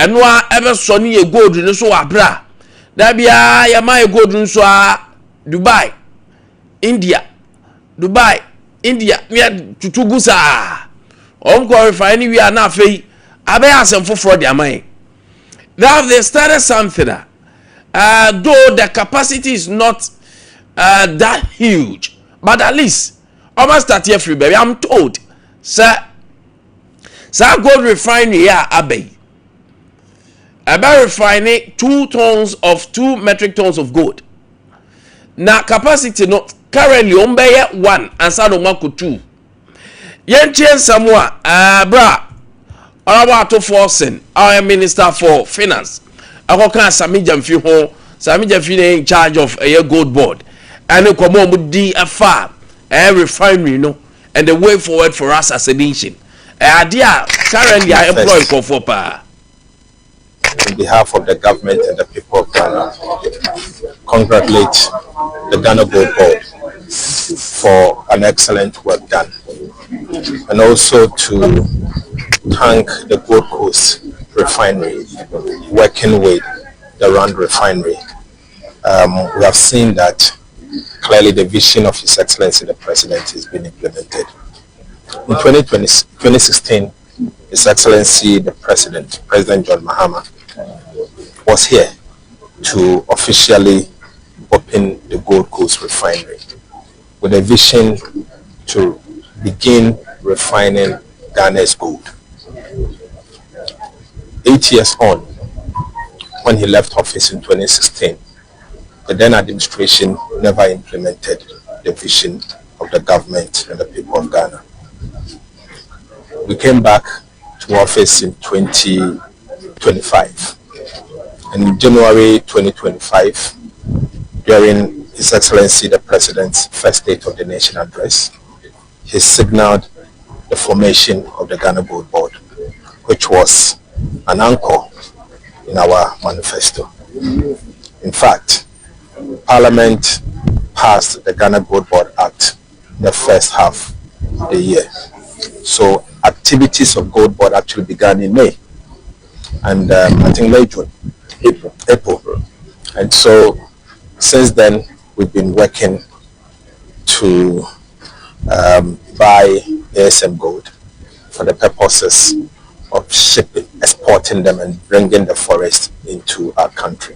enwa ebe so ne ye gold no so abra da bia ya ma ye gold no so a Dubai India me tutugusa onko refine we are na fei abe asem foforo de amai. They started something though the capacity is not that huge, but at least almost start here free baby. I'm told sir gold refinery here abe refining 2 metric tons of gold. Now capacity not currently on by 1 and so no 2. Yen chen samwa bra our to forcing our minister for finance akoka Sami Jamfi ho Sami Jamfi in charge of a gold board and e komo mu di afa refinery no and the way forward for us as a nation Ade currently I employ for pa. On behalf of the government and the people of Ghana, congratulate the Ghana Gold Board for an excellent work done, and also to thank the Gold Coast Refinery working with the Rand Refinery. We have seen that clearly the vision of His Excellency the President has been implemented. In 2016, His Excellency the President John Mahama, was here to officially open the Gold Coast Refinery with a vision to begin refining Ghana's gold. 8 years on, when he left office in 2016, the then administration never implemented the vision of the government and the people of Ghana. We came back to office in 2025. And in January 2025, during His Excellency the President's first State of the Nation address, he signaled the formation of the Ghana Gold Board, which was an anchor in our manifesto. In fact, Parliament passed the Ghana Gold Board Act in the first half of the year. So activities of Gold Board actually began in May, and I think April. And so since then we've been working to buy ASM gold for the purposes of shipping, exporting them and bringing the forest into our country.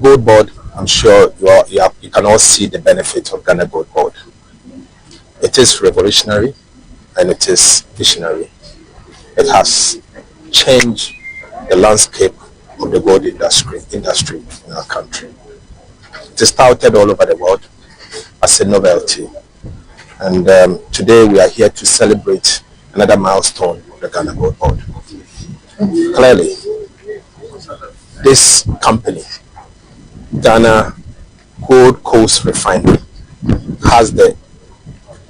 Gold Board, I'm sure you can all see the benefits of Ghana Gold Board. It is revolutionary and it is visionary. It has changed the landscape of the gold industry in our country. It is touted all over the world as a novelty. And today we are here to celebrate another milestone of the Ghana Gold Board. Clearly, this company, Ghana Gold Coast Refinery, has the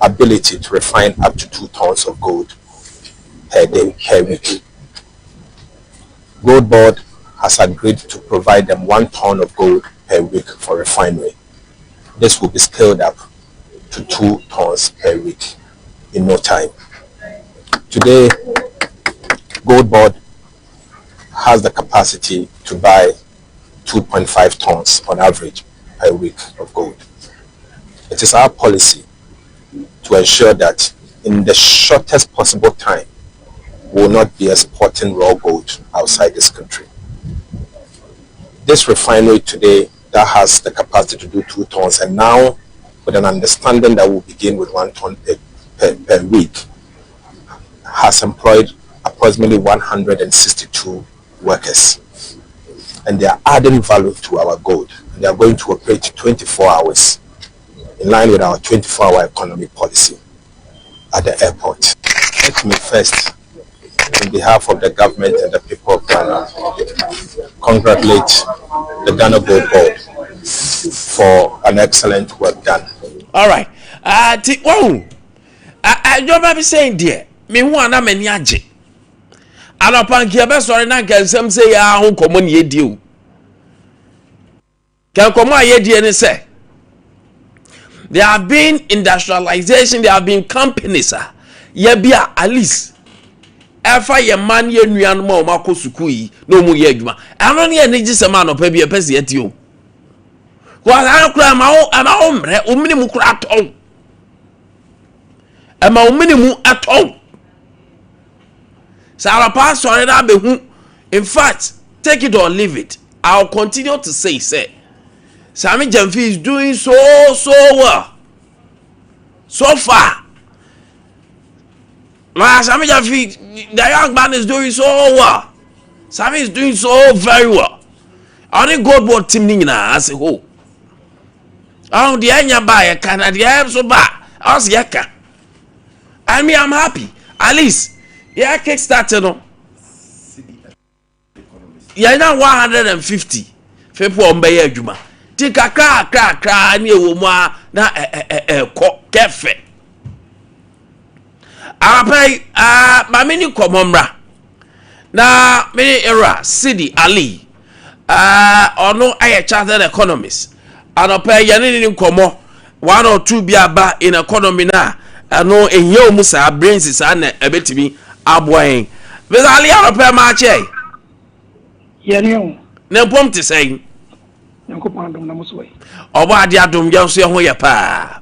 ability to refine up to 2 tons of gold per day, per week. Gold Board has agreed to provide them 1 ton of gold per week for refinery. This will be scaled up to 2 tons per week in no time. Today, Gold Board has the capacity to buy 2.5 tons on average per week of gold. It is our policy to ensure that in the shortest possible time, we will not be exporting raw gold outside this country. This refinery today that has the capacity to do 2 tons, and now with an understanding that will begin with 1 ton per week, has employed approximately 162 workers. And they are adding value to our gold. And they are going to operate 24 hours in line with our 24-hour economy policy at the airport. Let me first, on behalf of the government and the people of Ghana, congratulate the Ghana Gold Board for an excellent work done. All right. You're saying, dear, me want many aje. Alopanki be sorry na kan sem say ya ho komo ne yedi o. Kan komo ayedi ni say there have been industrialization, there have been companies ya bia at least efa ye man ye nuan ma o mako suku yi no mu ye adwuma ano ne ye ne gisema no pa bi e pese yeti o ko an kura ma o mre o minimu kura aton ama o minimu aton Sarah pastor na be hu. In fact, take it or leave it. I'll continue to say Sammy Jamfi is doing so well. So far. Sammy Jamfi, the young man is doing so well. Sammy is doing so very well. I only God what team nina as a whole. Oh, the anya buy can at the am so bad. I was yaka. I mean, I'm happy. At least, yeah, kickstarted no. Ya na 150 fepo ombe ya adwuma ti kakra ni ewo mu a na ko kefe apai mami ni komomra na mini era Sidi Ali ono aye chartered economist anopai ya ni komo 1 or 2 bi aba in economy na ano ehia omu sa brains sa na ebetimi aboen but Ali anopai ma che Yenio. Nempom te say. Nyankopon adom na musoi. Oba ade adom ya so ho ye pa.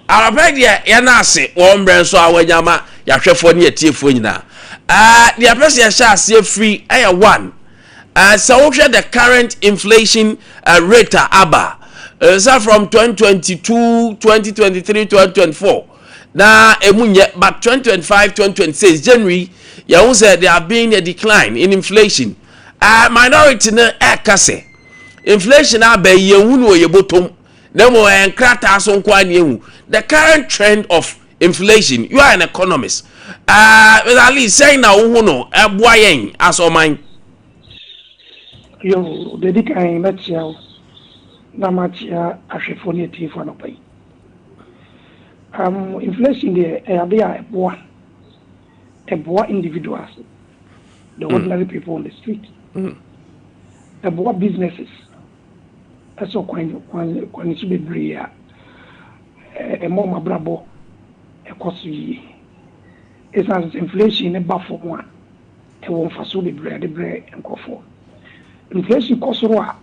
Arabeg ye na ase wo mbre so awanyama ya hwefo ne atiefo nyina. The person ya sha ase free aya 1. So we the current inflation rate aba. From 2022, 2023, 2024. Na emunye but 2025, 2026 January ya who said there have been a decline in inflation. Minority na ekase inflation abe yewu no yebotom na mo enkrata so kwa ne ehu the current trend of inflation. You are an economist at least saying na wo no eboa yen asoman Yo dedikai na chia na machia ahwefo ne tifo no pai inflation de abia eboa individuals, the ordinary people on the street. About businesses, that's all when it's be bria, a more brabo, a cost it's as inflation a buffer one, a one for so be bread, the bread and coffee. Inflation costs roa,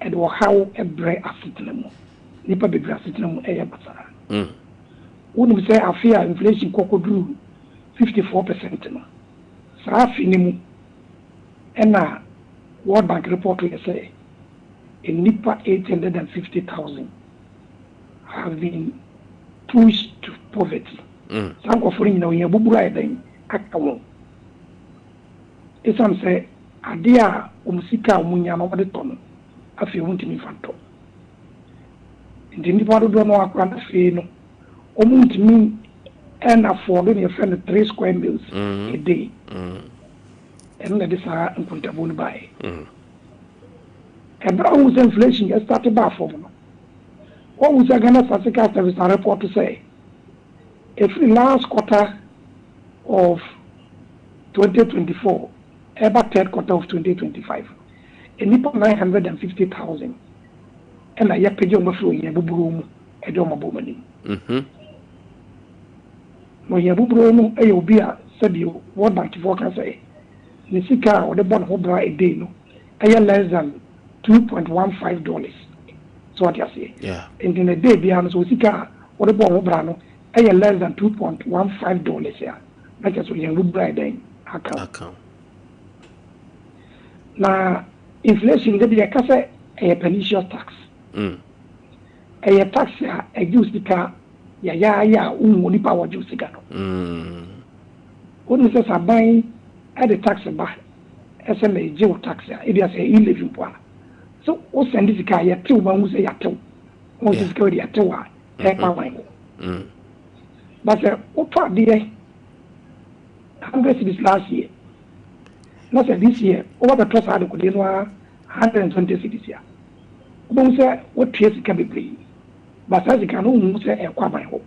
and how a bread affitnum, nipa be grassitnum a basara. Wouldn't say I fear inflation cocoa drew 54%. So I finimu. And World Bank report will say a NIPA 850,000 have been pushed to poverty. Some offering no in Bubura then Akawon. It's some say Adia Umusika Munya no the ton of your wanting infanto. In the Nipa do no aqua fee omunt mean and affording your friend 3 square meals a day. And that is how Nkwantabisa buy. And brown was inflation just started by for them. What was a Ghana Statistical Service report to say? If the last quarter of 2024, about third quarter of 2025, a nipple 950,000, and a yapage on the floor in Yabubu, a doma bomani. No Yabubu, a Yobia, said you, what Bank of can say. Nisika or the bond hobra a day no, less than $2.15. So what you say? Yeah. And in a day behind so Sika or the bond hobra no, less than $2.15 here. Like as we young bride account. Now inflation they be a case a pernicious tax. A tax a use the car ya money power juice no. When says I buy at the tax back, SMA jail tax, it is a living point. So, what send this guy at 2 1 say at 2? What is going at 2? Take my mind. But, what part the 100 cities last year? Not this year, over the trust article, there were 120 cities here. Don't say what trace can be played. But as you can almost say a quabbing home.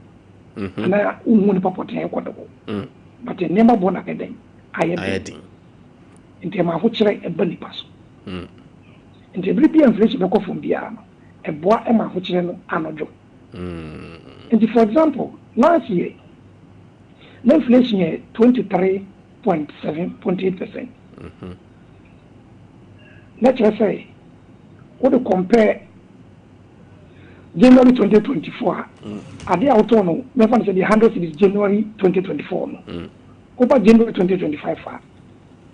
And I won't put a quadruple. But a never born again. I had into my hotel a bunny pass. Into every inflation go from the arm, a boy and my hotel and a job. And for example, last year, na inflation is 23.8%. Let's just say, what to compare January 2024, Ade Akye no, never say the 100 cities January 2024 no. Over January 2025,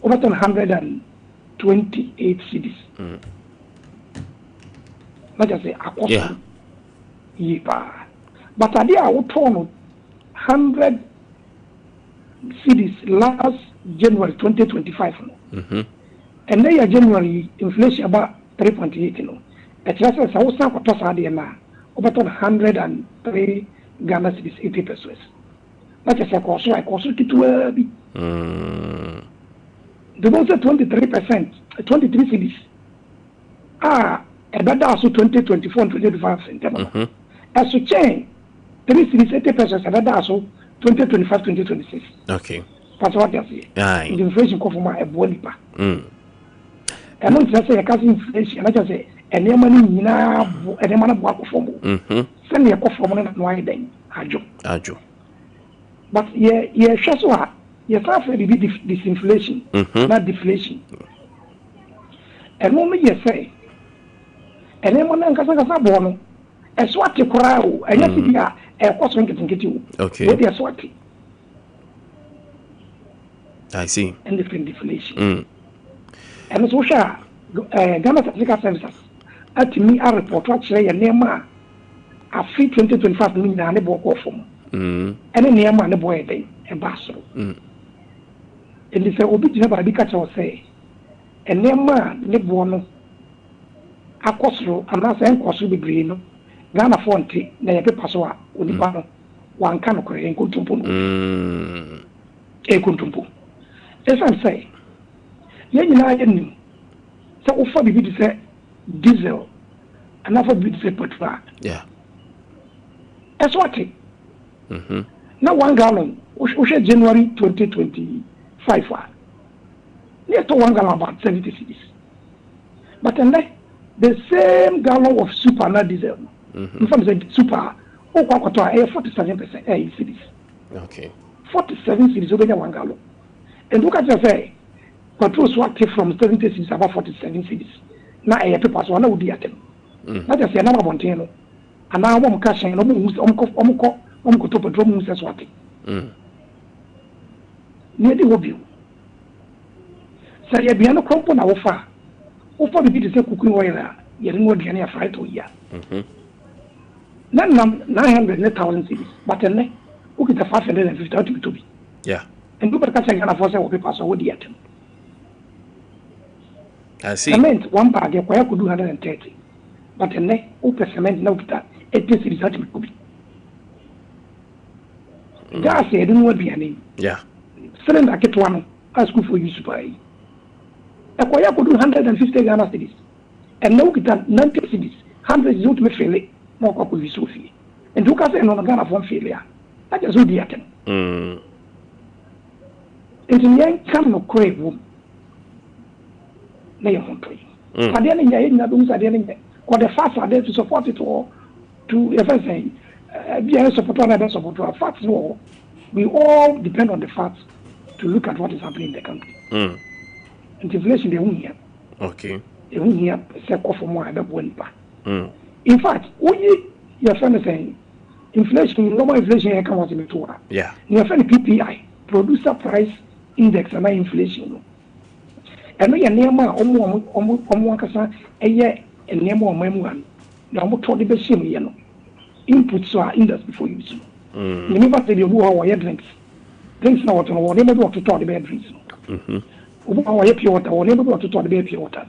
over 128 cities. Let's just say, yeah. But Ade Akye no 100 cities last January 2025 no. And then January inflation about 3.8 no. It's just as I was saying, what was Ade na over 103 Ghana cities 80 pesos. Let's just say, cost it to the most 23%, 23 cities. About also 2024 and 2025. As to change, 3 cities 80 pesos, about also 2025, 2026. Okay. That's what they say. Aye. The inflation come from a bolipa. And not just say a cousin inflation, I just say, and your money, and the man of work for me. Send me a cough from one why then. Ajo. But yeah, sure, so you start to be disinflation, not deflation. And only you say, and then one can say, born, a swati crowd, and yes, you are a question getting you. Okay. What they are swati. I see. And different deflation. And so, Ghana Statistical Services, at me, I report what say a name, a free 2025 million and a book of them. And a name and a boy day, a basso. And it's a obedient by the catcher say, a name, Nibono, a costro, and not saying cost will be green. Ghana Fonte, na paper so onipa one can of create kuntumpo. Kuntumpo. As I say, yen na yen so offer be to say diesel and offer be to say petrol. Yeah. That's what it. Now 1 gallon, which January 2025. Yes, to 1 gallon about 70 cedis. But then the same gallon of super not diesel. In fact, super, 47% cedis. Okay. 47 cedis over 1 gallon. And look at say, petrol swapped from 70 cedis about 47 cedis. Now a paper so one would be at them. That is another one. And now I'm cashing and almost to petrol moves as what. Near the hobby. So you be no component offer. Offer the bit is a cooking oil. You don't want any fried to year. Not 900,000 cities, but then look at the 550 to be. Yeah. And look at the catching and a force of papers over the atom. I see. Cement, 1 bag, I could do 130. But then open cement, no, that 80 cities had to be. Gas, I don't want to be any. Yeah. Selling a kit one, I school for you to buy. A could do 150 Ghana cities. And now get that 90 cities, 100 is ultimate failure. More couple with Sophie. And look at the Ghana from failure. I just would be at him. It's a young come of crave room. Lay on play. But then in the rooms are dealing or the fast are there to support it or to, if I say, be a support on a support to a facts war. We all depend on the facts to look at what is happening in the country. And inflation, they won't hear. Okay. They won't hear second for more than 1 back. In fact, your friend is saying inflation, normal inflation here comes in the tour. Yeah. Your friend PPI, producer price index and inflation. And we are near my own casa a year and near more memoir. Now, what told the best inputs to our index before you see. You never say you are drinks. Drinks now, or never go to talk the bed drinks. Our pure water, or never go to talk the bed pure water.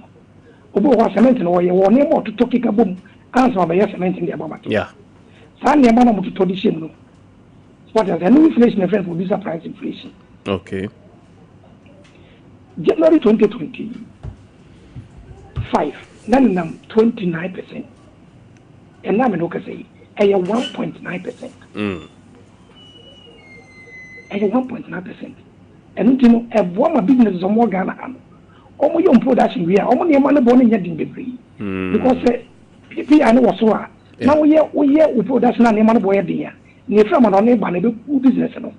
Obo cement or your name or to talk a boom. Answer by cement in the Abama. Yeah. Sunday, man, to tradition. What is the new inflation effect will be surprise inflation? Okay. January 2025, then 29%. And now I'm going to say, 1.9%. And 1.9%. And you know, a woman business is a more Ghana. Almost your production, we are almost your money born in your debris. Because people I know so now we production and money boy there. ne from on neighbor ne be business no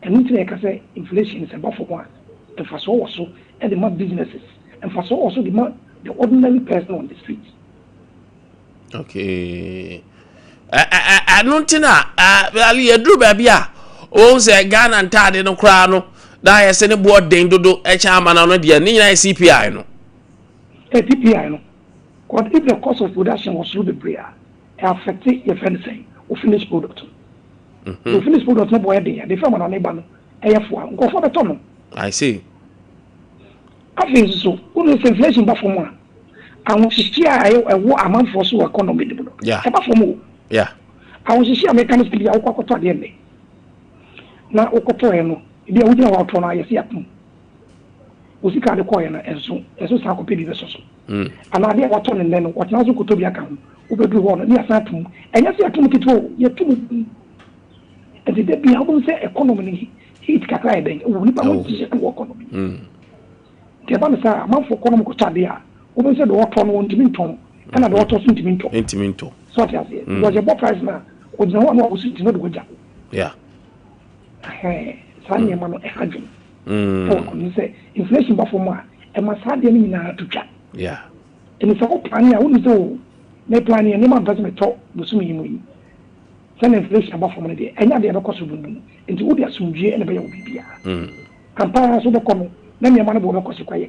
and internet can say inflation is about for one and for so also and the more businesses and for so also the ordinary person on the street. Okay. I don't know. Ali Edru baby o say Ghana ntade no kra no da ye se ne board den dodo e cha ama na no de ni na CPI no. CPI no. Because if the cost of production was through the brain, it affected your fencing or finished product. The finished product no boy there. The farmer on neighbor no go for the tunnel. I see. I think so. When the inflation back from one, I want to see a amount for so economy. Yeah. Yeah. I want to see a mechanism to be a quarter at the end. Now, Okotoeno, the original Autona, I see a pum. Usika the coin and so Sako Pidi the Soso. And I did what on and then what Nazu Kotobia come, over the one, near Satum, and yes, you are too, you're too. And the Debbie, I will say economy, heat Kakai, then, we economy. The Banasa, a month for economical Tadia, over said the water on Timinton, and a water Intiminto. So I say, it was a ball price now, with no one who was not good. Yeah. Sunny man, a hundred. You say inflation before and must have the enemy to chat. Yeah. And it's all planning, I wouldn't do. No planning, and no doesn't talk with me. Send inflation before money, and now they have a cost of room. And to would assume G and a bay of BBR. Compare so the common, then your money will cost you quite a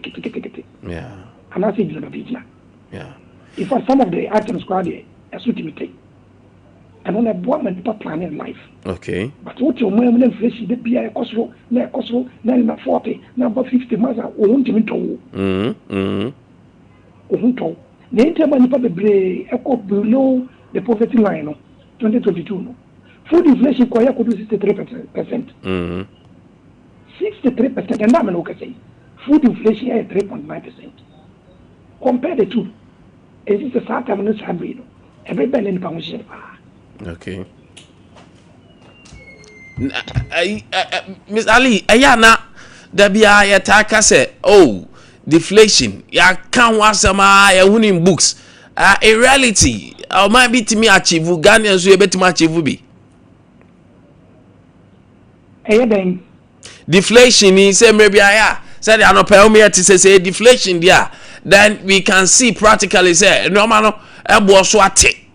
yeah. And I say, you know, yeah. If some of the items quite a suit imitate. And when I bought my people planning life. Okay. But what your money inflation, the BI cost, now 40, number 50 miles, or won't even tow. The intermoney probably echo below the poverty line, 2022. Food inflation could do 63%. 63%, and I'm look at say. Food inflation at 3.9%. Compare the two. It is a start of this hybrid. Everybody in the okay. Miss Ali, ayana da bia ya taka say oh deflation ya kan wasama ya winning books a reality I might be to me achieve Ghana so you bet me achieve be then deflation is say maybe aya said I no pay me to say deflation there then we can see practically say no man no ebo so ate.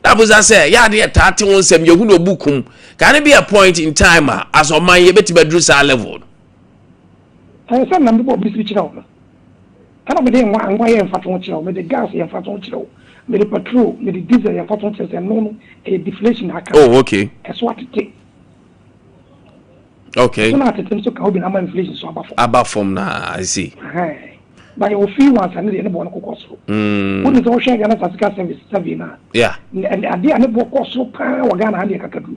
That was I say, yeah, they are 31 sem you no bookum. Can it be a point in time as of my beti bedroom level? I said number of business out. I don't be why and fat with the gas and fat with the petrol, with the diesel and fat and no a deflation. Oh, okay. That's what it takes. Okay. So now the things to come in inflation so above from now, I see. But you feel once and then one cost. What is all sharing and as service Savina? Yeah. And I did never cost so power or Ghana and the Kakadu.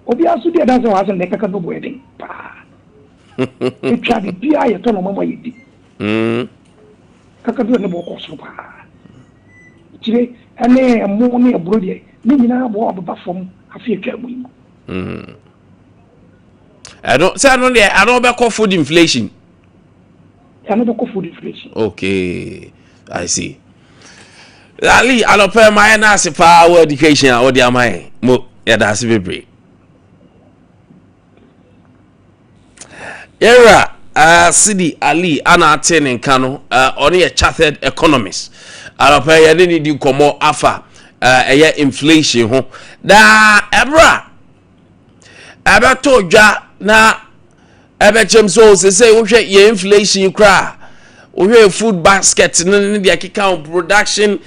Obiasu did as was in the Kakadu wedding. It tried to be a ton of Mamma. Kakadu never cost so power. Today, and then a more near Brody, meaning I walk about from a few cabin. I don't say I don't back food inflation. Another food inflation. Okay, I see. Ali, I don't pay my nasi for our education or the amai. Mo, yeah, that's very. Era, Sidi Ali, Anna Ten and Kano, only a chartered economist. I don't pay any do come more afa, a inflation. Da, Ebra, Eba told ya na. Ebechem so say we share inflation cry. We food basket no dey account production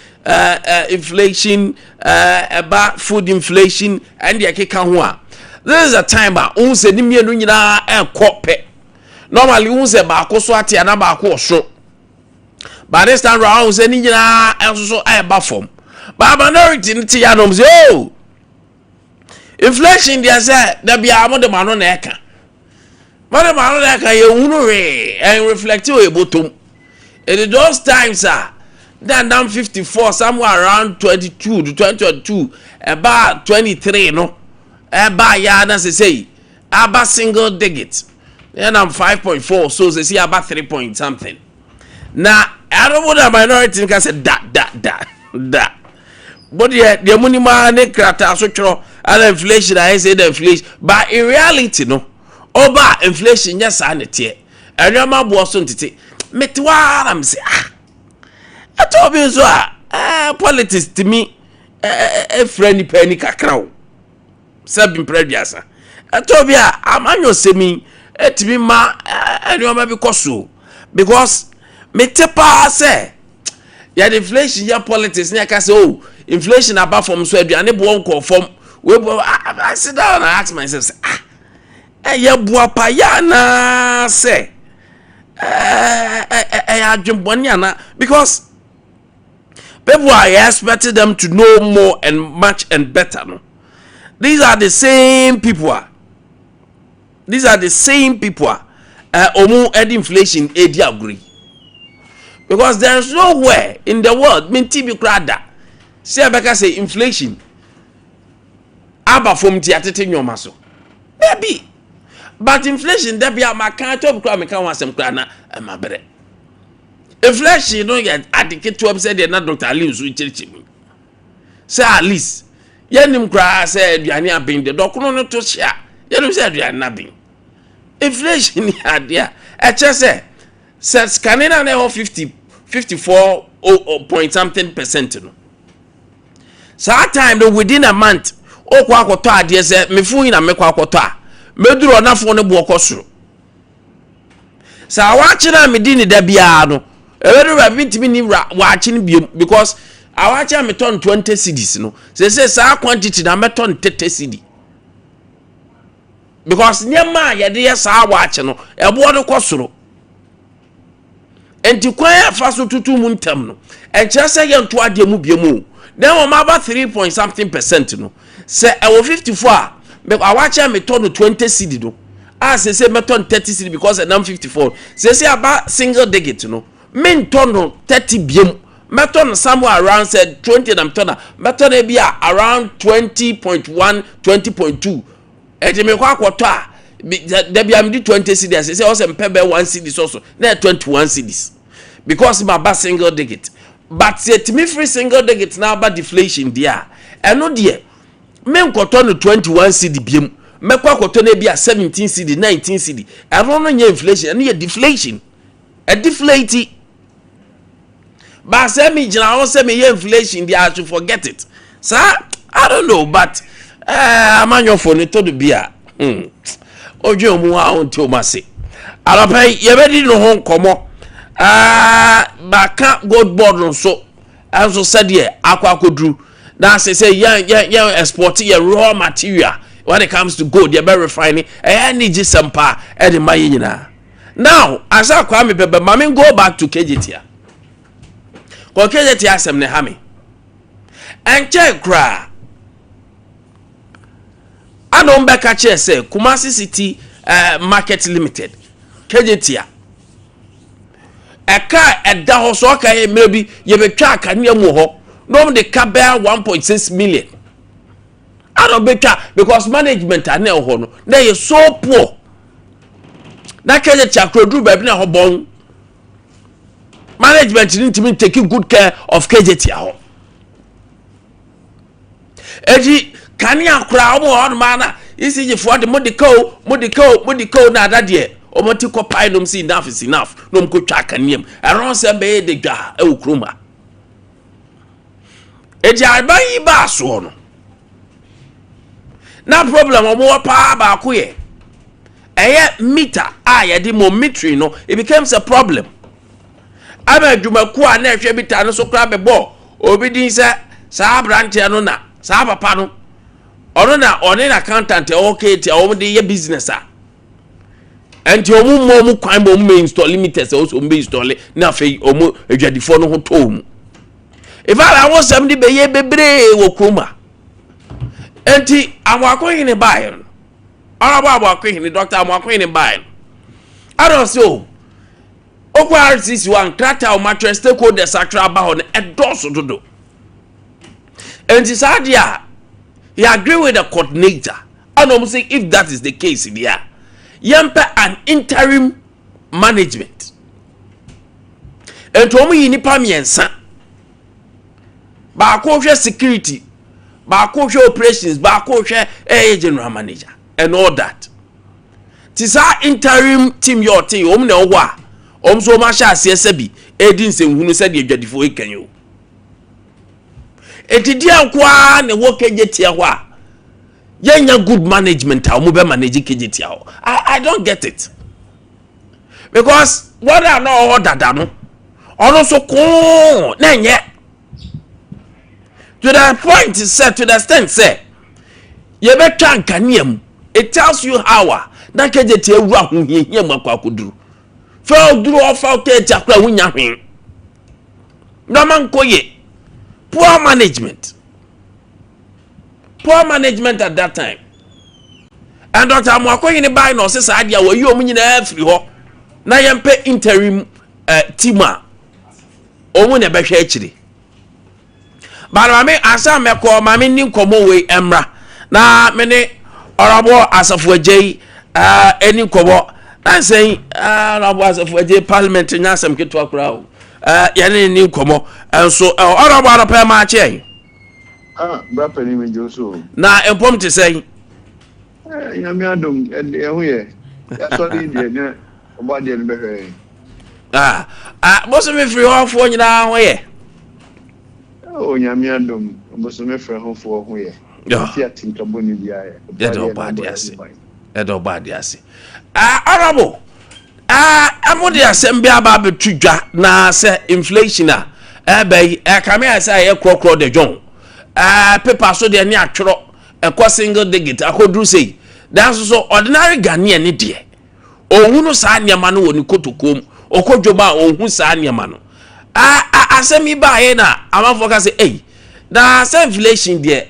inflation about food inflation and dey account ho a. This is a time un say ni mienu nyina ekope. Normally un say ba ko so ate na ba ko so. But this time round un say ni nyina enso e ba form. But minority nti ya no say oh. Inflation dey say da bia mo de ma no na eka. Madam, I can you and reflect your bottom. In those times, then down 54, somewhere around 22 to 22, about 23, no, about yeah, say, about single digit. Then I'm 5.4, so they see about 3 point something. Now, I don't want a minority can say that. body the money man krata so twro and inflation I say the inflation but in reality no over inflation yes and tie enema bo so ntete metwa am say ato bi so politics to me friend penny kakra o sabin prediasa ato bi amanyo semi etimi ma enema bi koso because metepa say ya the inflation ya politics na ka say oh inflation about from so aduane bo nko from we I sit down and ask myself ya bua pa ya na say adwemboni ana because people are expecting them to know more and much and better no these are the same people omu ed inflation edi agree because there is nowhere in the world minti bi krada say abeka say inflation aba from tiatete nyoma so baby but inflation there be amaka to bi me kan wasem kra na mabere inflation no get adicate to say the na Dr. Ali so chirichi say at least yenim kra say aduane abin de dokono no to hia yenim say aduane na bin inflation ya dia e che say scanning na 54 point something percent no so that time no within a month okwa akoto ade say me fu na me kwa akoto a meduro na fo ne bo okosoro sa wa kira me di ni da bia no ebedu ba bitimi ni wa kini biem because awa kira me ton 20 cedis no say sa quantity na me ton 30 cedi because nyama ye de sa wa kira no ebo do kosoro enti kwan afa so tutu mu ntam no enche se ye nto ade mu biemu then o ma ba 3 point something percent no se e wo 54 a me awacha me ton 20 cedi do as say me ton 30 cedi because I'm 54 say about single digit no me ton 30 biem me ton somewhere around said 20 and I'm ton me ton e bia around 20.1 20.2 e je me kwa kwato a there be am di 20 cedi say also mpebe 1 cedi so na 21 cedis because my ba single digit but say me free single digit now about deflation there eno there me nkoto no 21 cedi biem me kwa koto na bia 17 cedi 19 cedi eno no nya inflation eno ye deflation a deflate but say me jina won say me ye inflation there I should forget it sir I don't know but amanyo for ne to do bia ojo mu a on to mase arapai ye be di no ho nkomo baka gold board no so also said here akwakodru na say yeah export your raw material when it comes to gold you be refining any Sompa e de maye nyina now as Kwame bebe mame go back to KJT ko KJT asem ne hame enche kra anon be ka che say Kumasi City Market Limited KJT eka eda ho so ka ye mrebi ye betwa akane mu ho no de ka be 1.6 million ado betwa because management ane ho no they so poor na keje chakrodru ba bi na ho bon management didn't take good care of KJT ho eji kani akura omo on mana isi je for the modiko na adade omoti ko pai nom si enough is enough nom ko twa kaniem aron se be de dwa e okroma eji aban ba so no na problem omo pa ba ko ye eye meter ye de mometry no it becomes a problem ama dwumaku a na hwe meter no so kra be bo obi din se sa branch no na sa papa no ono na one accountant okay ti o de ye business a enti omu mo kwan bo mu install meters also mo install na fe omu adwadifo no ho to mu if I want some de be ye bebre wo kroma enti amwakohene bae arabo amwakohene doctor amwakohene bae I don't so okwa RCC1 krata o mattress stakeholders atra ba ho na edoso dodo enti sadia he agree with the coordinator and I'm saying if that is the case there yampa an interim management and to me nipa miensa baako hwe security baako hwe operations baako hwe general manager and all that. Tisa interim team your team na owo a so ma sha ase sabi edi nsehunu se de adwadifo ekanyo etidi akwa ne wo kejetia ho a yenya good management a be manage kejetia ho. I don't get it, because what are no order da no ono so ko na nye to the point is set to the extent say ye betwa nkaniam. It tells you how na kejetia ewura ho hiehia makwakoduru fa oduru ofa oketia kra wunya hwen na man koye. Poor management at that time. And Dr. Amwakoye ni buy no say adia wo yi omu nyina afiri ho na yempe interim team a omu ne behwe akiri. Ba me asa meko ma me ni nkomo we emra na me ne orabo asafo agei eni nkomo na say orabo asafo agei parliament nyasem keto akura o yane ni nkomo enso orabo arapa ma che bra pani me joso na empom te say nyame adom ehu ye ya so di ne oba de be hwe boso me free hofo nyina ho ye nyame adom boso me free hofo ho ye ti atinka boni bia ye edo bad ase orabo amode asem aba betudwa na se inflation kame asa ye krokro de jon paper so de ni atworo single digit akodru sei dan so ordinary Ghanaian ni de ohunu sa niam no woni kotokom okodwoba ohun sa niam no asem iba ye na amafo ka say na se inflation de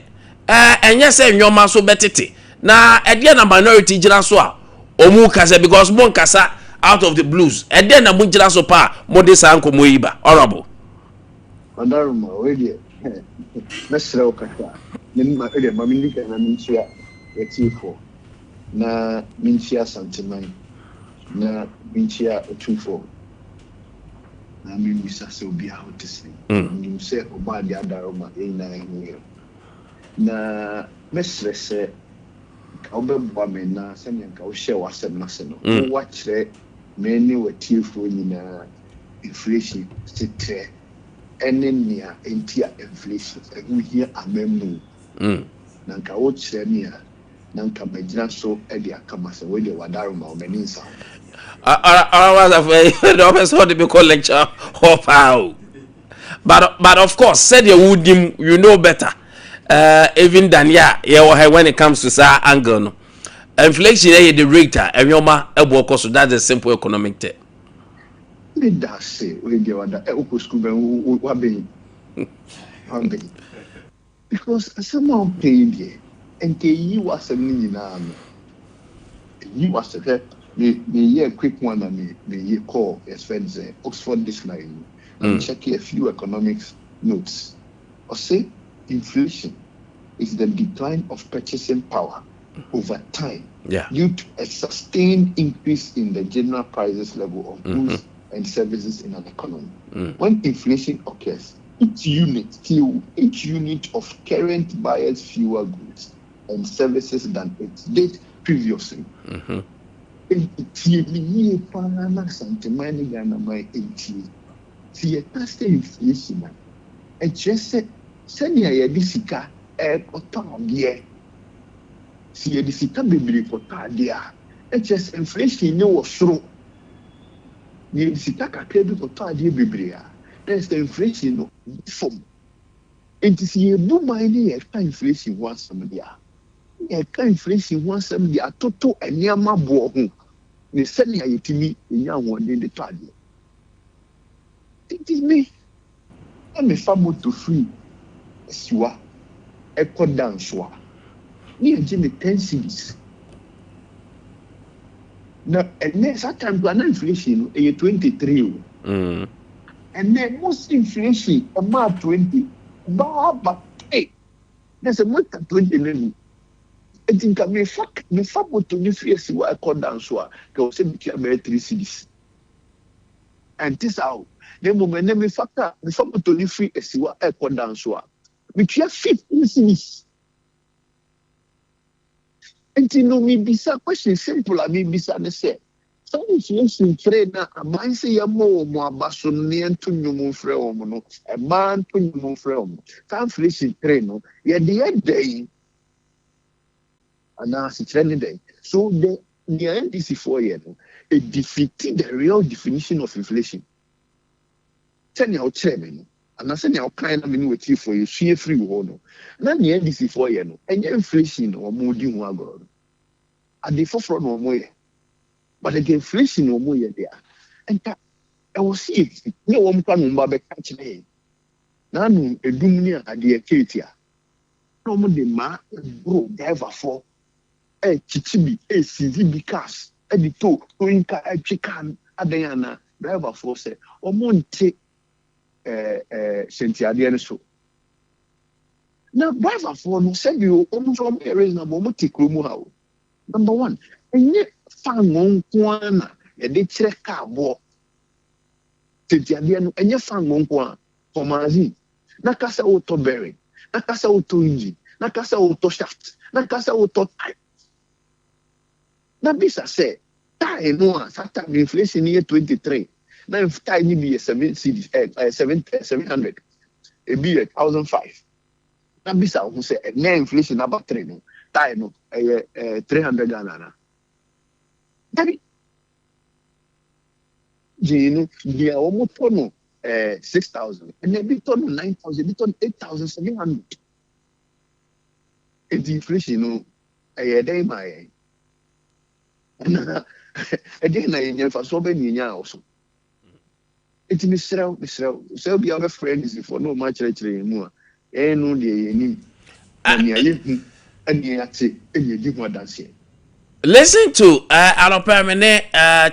enye se nwoma so betete na ede na minority gira so a omu kasa because mon kasa out of the blues ede na mu gira so pa modesa ankomo yiba honorable Mandaruma wedi mesra okata nima ede mamindika na minchia etifo na minchia santimai na minchia otufo na mimisa se obi a hotisi nimse oba de adaroma ina ehu na mesra se ka obebwa me na se nyanka wo hye wasem na se no wo wachre me ni watifo nyina inflation sitre enenia entia inflation egu hia amemu nanka wo kire me a nanka magina so e de akama se we de wadaroma o mani nsa was afraid the person to be called lecture how but of course said you would you know better even than when it comes to that angle no inflation the rate enyoma ebo so that's a simple economic term. That's say we dey wada school ben wa be because someone paid there and you was a nyina no you was a me quick one and me call as friends Oxford Dictionary and check a few economics notes or say inflation is the decline of purchasing power over time due to a sustained increase in the general prices level of goods and services in an economy. When inflation occurs, each unit of current buyers fewer goods and services than it did previously. Inflation and just said senior yadisika otabie si yadisika bebiri potadia just inflation no was through yadisika kakra bi potadia bebiri a there's the inflation no form and to see bu mine inflation once somebody inflation once somebody atoto eniama bo ho ne senior yetimi enya won de tade it is me I'm a family to free. Siwa, echo down swa. Ni the 10 cities. Now, and next time to an inflation, a 23. And then most inflation, a mark 20. But hey, there's a month at 20. I think I may fuck me family to me free siwa echo down swa. Because I'm 3 cities. And this out. The moment me factor the family to free siwa echo down swa. which you 15 cities. And you know, me bisa question simple. I mean, bisa ne say. So if you say na aban say ya mo abaso ne nto nyumu frɛ wɔn no. E man to nyumu frɛ wɔn. Kan inflation train no. Ye de day. Ana si train day. So the NDC 4 year no. It defeated the real definition of inflation. Tell you how chairman. And I said, now kind of mean with you for you, she free one. Now the NDC 4 year no, and inflation or more than one girl. At the forefront no more. But the inflation no more there. And I was see no one can remember catch me. Now, no, a dumia at the Acacia. No more the man, bro, driver for a chichibi, a CVB cars, a the toe, going car, a chicken, a Diana, driver for say, or Monte. Sentiadian so. Now, driver for no send you almost all reasonable motikrumu. Number one, and yet found one kwana, a de check car walk. Sentiadian, and you found one kwana for Mazi. Nakasa auto bearing, Nakasa auto engine, Nakasa auto shaft, Nakasa auto type. Now, this I say, tie no, Satan inflation year 23. Now, if tiny be a 700, it be 1,005. Now, Bisa who say a inflation about 3 no, tie no, 300 Ghana. Daddy, Jane, the almost no 6,000, and then be told 9,000, be told 8,700. It's inflation, no, a day my. And again, I never saw many also. It's Mr. So be our friends for no much actually more. No, the and you give more dance here. Listen to our permanent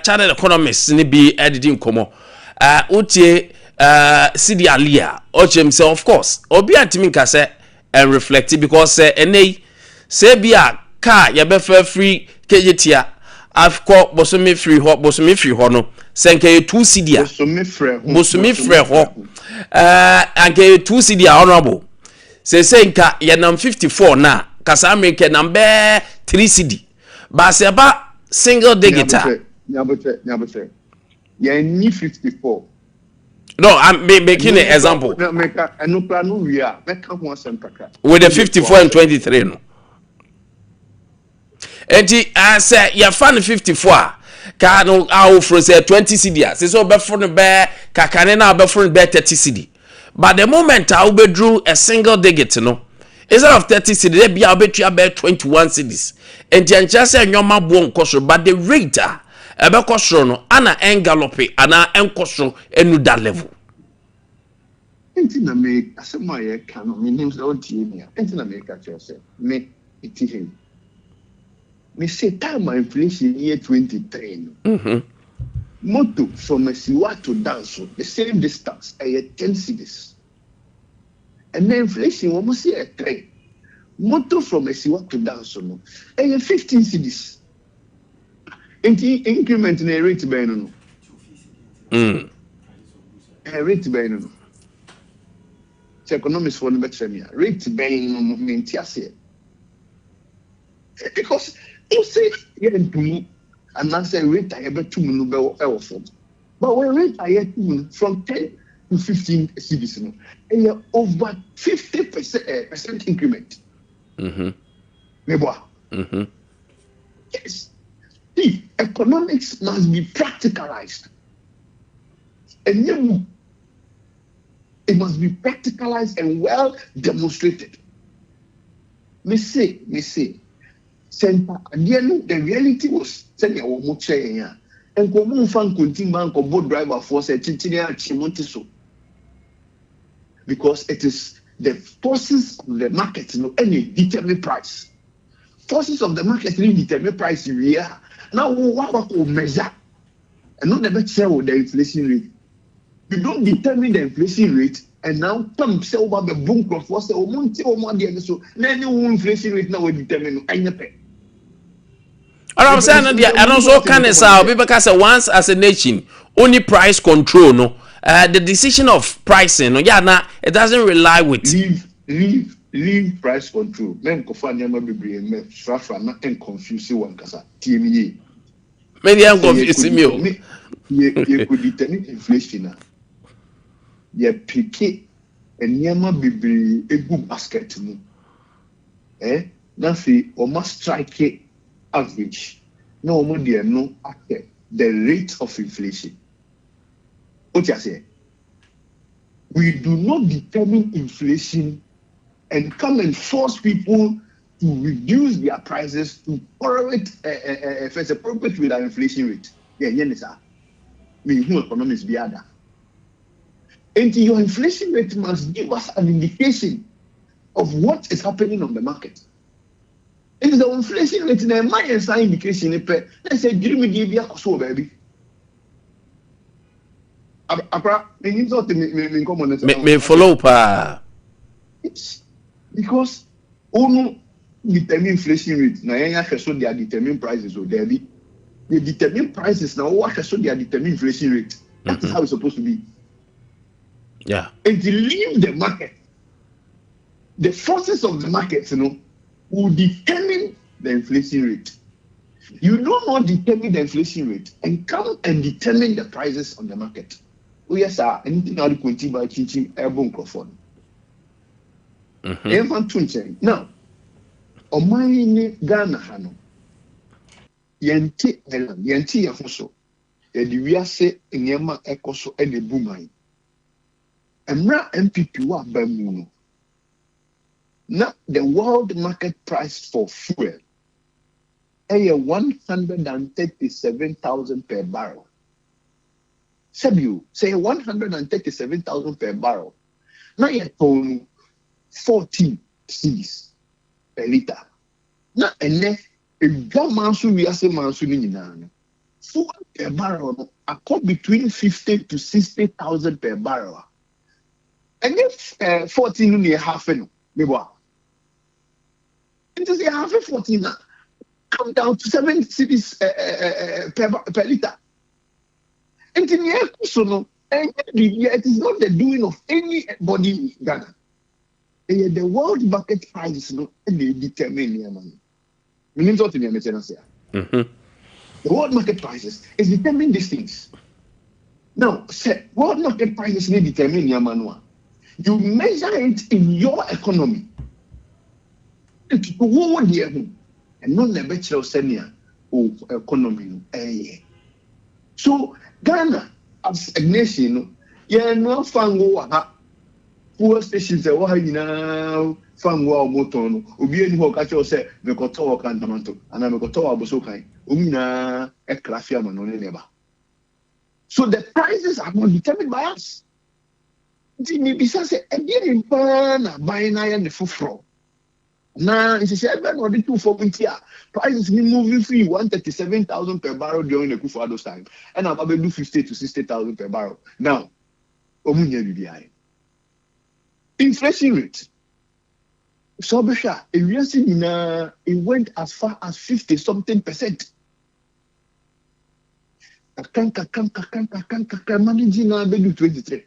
channel economists ni be editing komo. Utie Ade Alia Ochem say of course. Obi antimi ka say and reflect because ene say bia car ya be free kejetia afko bosomi free ho no senke 2 cedi bosomi free ho anke 2 cedi honorable say senka ya nam 54 na kasa america number 3 cedi ba se ba single digit nyabotre ya ni 54. No, I'm making an example. No, make a no plan no we are make one kaka with the 54 and 23 no. Enti say ya fan 54 ka no awo from say 20 cedi say so be for no be kakane na be for be 30 cedi. But the moment I will drew a single digit no, instead of 30 cedi they be abetua be 21 cedis. Enti ancha say nyoma bo nkoso but the rate ebe kosoro no ana engalope ana enkosoro enu that level. Enti na me asema ye kan no me nim say o tie me. Enti na me ka say me iti he. Me say time inflation year 23 no. Moto from Esiwa to Danso, the same distance, 10 cedis. And then inflation almost say a 3. Moto from Esiwa to Danso no, 15 cedis. Increment in a rate by no. A rate by no. Economics for the better me. Rate by no movement here. Because you say you do me and I say rate I have 2 million. But when rate I have 2 from 10 to 15 cedis no, and over 50% increment. Yes. See, economics must be practicalized. And it must be practicalized and well demonstrated. Me say, Center again, the reality was sending a woman chair and common fan continue bank or boat driver for say Chimontiso. Because it is the forces of the market, any determine price. Forces of the market really determine price here. Now, what we measure? And not the better with the inflation rate. You don't determine the inflation rate, and now come say over the boom crop for say, monthly or more the so then inflation rate now will determine. I never. I'm saying that I don't so can say because once as a nation, only price control no. The decision of pricing, no, yeah, nah, it doesn't rely with leave price control. Men kofan yama bebre men frafra na en confuse one kasa. TME. Maybe I'm confusing you. You could determine inflation. You pick and yama bebre egu basket no. Now see, or must strike average. No more there no after the rate of inflation. What you say? We do not determine inflation and come and force people to reduce their prices to correlate first appropriate with our inflation rate. Yeah, who economics be other. And your inflation rate must give us an indication of what is happening on the market. It is the inflation rate in my indication. Let's say, give me the idea, baby. Me follow pa. Because only determine inflation rate. Now, you show they determine prices or there be. They determine prices now. What show they determine inflation rate. That's how it's supposed to be. Yeah. And to leave the market, the forces of the market, will determine the inflation rate. You do not determine the inflation rate and come and determine the prices on the market. Oh yes, sir. Anything out of quantity by teaching airborne microphone. Now, on my Ghana Hano, Yenti Yahoso, the say in Yama Ecoso and the Boomai. And now MPP wa Bamuno. Now, the world market price for fuel is 137,000 per barrel. Sabu say 137,000 per barrel. Now you're told 14 cedis per liter. Now and a gamansu we are saying mansu fuel per barrel are between 50 to 60,000 per barrel. And if 14 only half no, maybe it is a half 14 now. Come down to 7 cedis per liter. And in the it is not the doing of anybody in Ghana. The world market price and they determine their money. The world market prices is determining these things. Now, say world market prices need determine your manual. You measure it in your economy. And not the better senior economy. So Ghana as a nation, no fango poor stations now fango moton, Ubian who catch us say, Mekoto Cantamanto, and I'm a Kotoa Bosokai, Umina a Clafiaman on never. So the prices are not determined by us. Jimmy Bisa say, again, buying iron the fufro. Now, it's a 7 or 2 for winter. Prices been moving free 137,000 per barrel during the Kufado's time. And I'm about to do 50 to 60,000 per barrel. Now, inflation rate. So, it went as far as 50 something percent. Managing 23.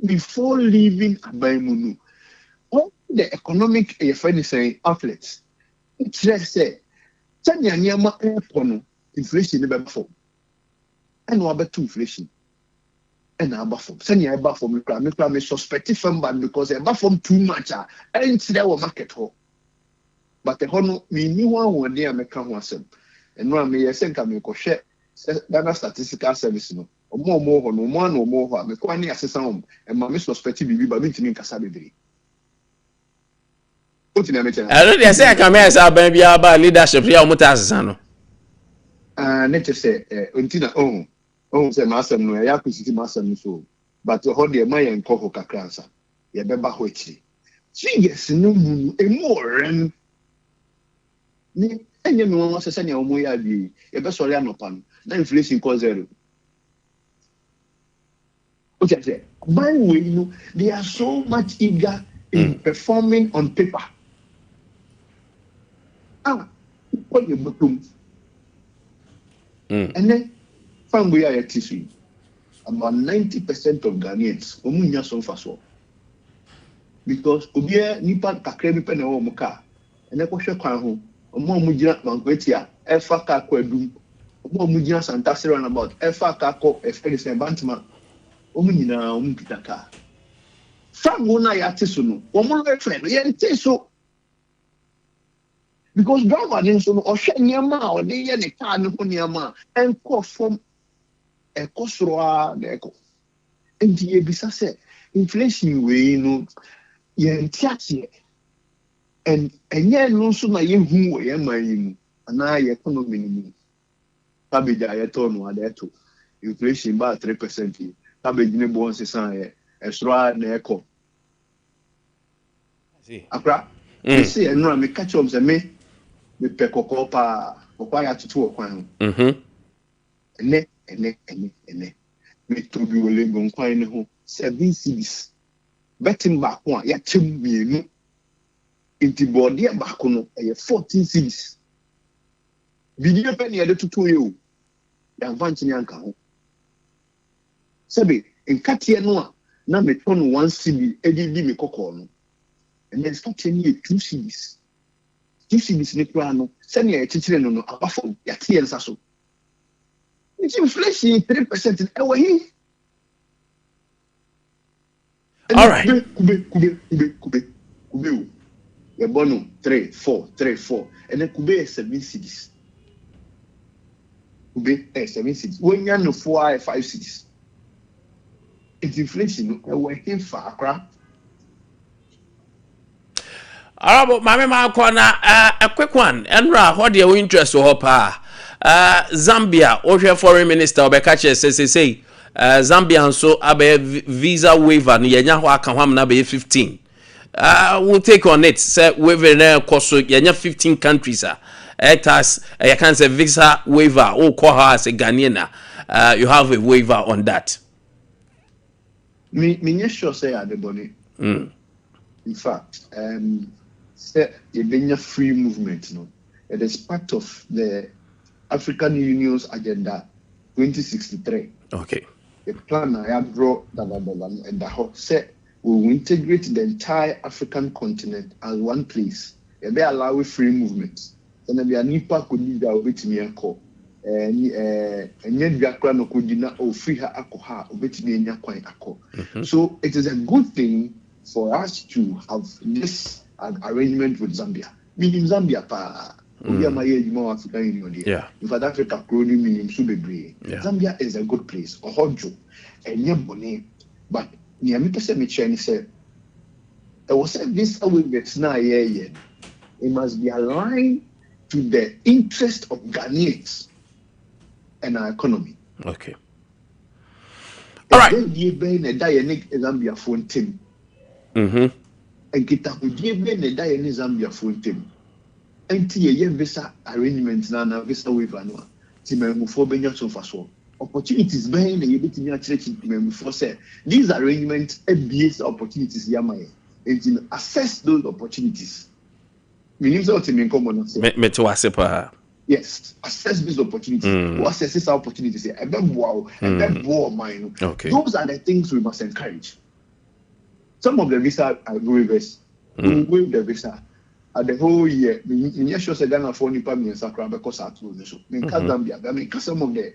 Before leaving Abaimunu. All the economic outlets, it's just say, inflation never form. And what about inflation? And our form. Send your bar from me suspect from bad because a form too much. And it's there market hole. But the honor me knew one day I make come once. And one may send come share Ghana Statistical Service. No more, no more. Me kwani assessment and my suspect be by me to me Kasabi. I don't say I come here as baby about leadership here Mutasano. Nature say, Untina say Master no, I appreciate Master so. But to hold the Maya and Coco Cacransa, ye beba hoichi. She gets no moon, a more and you know, what's a senior moya be a best Oriano pan, no inflation cause zero. What I say, by the way, they are so much eager in performing on paper. What you bottom. And then from where I about 90% of Ghanaians, Omunya Somfa so. because obiara nipa kakra bi pe na wo muka ene ko hwe kwan ho omo mugina mankwetia efa ka kwa dum omo mugina Santa Sera about efa ka ko efere bantama omo nyina omo pitaka fango na ya teso no omo no efre no ye teso because driver din so no ohwe niam a ode ye ne car no ho niam a enko from ekosro a na eko enti ye bisa se inflation we no ye ntiatie and enye no so na ye hu we ye man mu ana ye economy ni mu cabbage a ye to no ade to inflation ba 3% cabbage ne bon se san ye esro na eko akra see eno me catch up se me pe kokko pa kokko ya tutu okwan ene me to bi wole gon kwan ne ho 7 cities betting back one ya chem mienu inti body back no 14 cities video pe ne tutu ye o ya vanti ni anka ho sebe enkatie no a na me ton 1 city edidi me kokko no and then start any 2 cities ni kwa no se ne ya chichire no abafo ya tie nsa so it's inflation 3% ewe hi. All right. Kube. We bono 3, 4. And then Kube is 7 cities. Kube is 7 cities. When you know 4 5 cities. It's inflation. We're here for Accra. Alright, Mama Kwana, a quick one. Enra, what do you interest to hopa? Zambia, Ocean Foreign Minister Obekache say Zambia so abe visa waiver ni yenya ho akanham na be 15. We'll take on it. Say waiver na koso yenya 15 countries hectares you can say visa waiver o ko ha as a Ghanaian you have a waiver on that. Me sure say Adeboni. In fact, say the free movement no. It is part of the African Union's agenda 2063. Okay. The plan I have drawn and the whole set will integrate the entire African continent as one place. They may allow free movement. Then there nipa could be there with me a call. And yet no could dinner or free her alcohol with me in a So it is a good thing for us to have this arrangement with Zambia. Meaning Zambia pa. African Union. Yeah. In South Africa, Zambia is a good place. Ohojo, and Yaboni, but Niamika said, Michel said, there was this away that's now it must be aligned to the interest of Ghanaians and our economy. Okay. All right. Zambia phone team. And Kitaku gave me the Zambia phone team. Enti visa arrangements na visa waiver no timemufo benya so faso opportunities ben na yebetimi a church timemufo say these arrangements abuse opportunities yamaye enti assess those opportunities meaning so timi nkomo no say me to asepa yes assess these opportunities what assess these opportunities ebebo mine those are the things we must encourage. Some of the visa waivers we waive the visa the whole year, me sure say Ghana for nipa me sakra because I told you so. Me Zambia, I mean some of the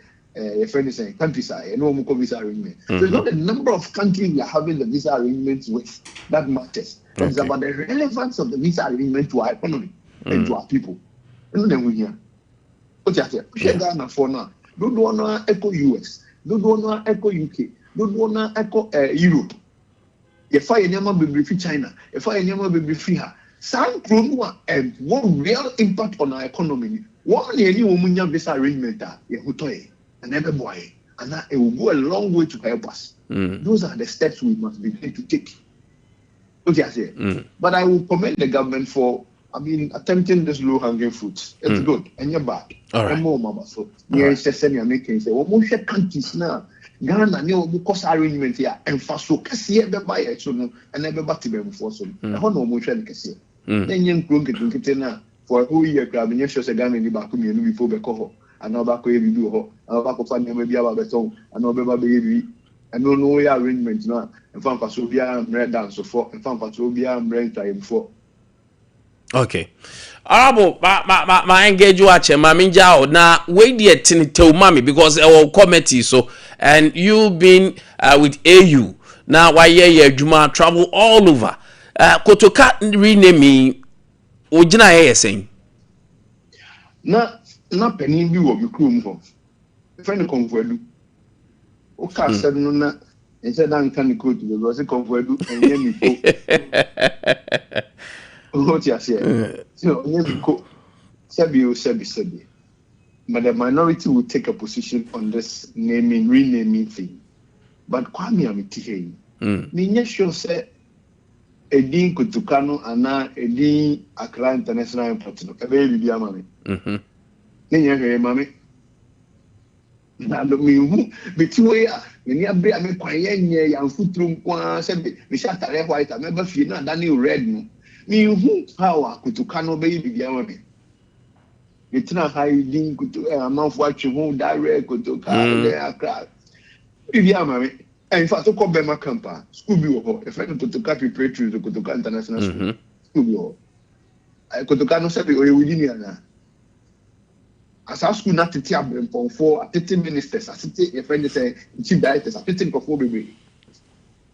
friends saying countries are no more visa arrangement. So it's not the number of countries we are having the visa arrangements with that matters. It's about the relevance of the visa arrangement to our economy and to our people. And then we hear. What you say? Ghana for now. Don't wanna echo US. Don't wanna echo UK. Don't wanna echo Europe. If I never be free China, if I never be free her. Some promo and one real impact on our economy. One any woman visa arrangement and every boy, and it will go a long way to help us. Those are the steps we must begin to take. Okay, I say. But I will commend the government for, attempting this low-hanging fruit. It's good, and you're back. All right. And more, mama. So yes, you're making say, well, most countries now. Ghana no because arrangement here and faso kase be buy it so no and never back to them for so. I don't know much like kase. Then young krunk na for a whole year crab and sure say Ghana ni back me no before be ko ho and now back we do ho and back of family maybe about beton and no be baby and no arrangement now. In fact, Pasobia, dance for, in fact, Pasobia, time for. Okay. Arabo, my engage watch, Mammy Jow. Now, wait yet till mommy because our committee so, and you been with AU. Now, why yeah, Juma travel all over. Kotoka rename me, Ujina saying. Na penny be what you come for. Friend come for you. Okay, said no, na, and said, I'm can go to the Rosy come for you and hear me. What you say? So, Sebi. But the minority will take a position on this renaming thing. But Kwame Nkwantabisa, me sure say Edin Kutukano ana Edin Accra International Airport no ebe bibi amame. Nenye mame. Na do me hu betiwe ya ni abre ame kwaye nye ya mfuturu kwa se me sha tare white ameba fie na dani red no. Me hu power Kutukano be bibi amame. Etina hiding Kutu amanfo atwe hu direct Kutukano Accra. Bibi amame. In fact, to come Bema Campa, school be over. If I don't to preparatory to Kotoka International School, school be over. I Kotoka no say we within here. As our school not to tear them for 30 ministers, I say a friend say chief directors, 15 for baby.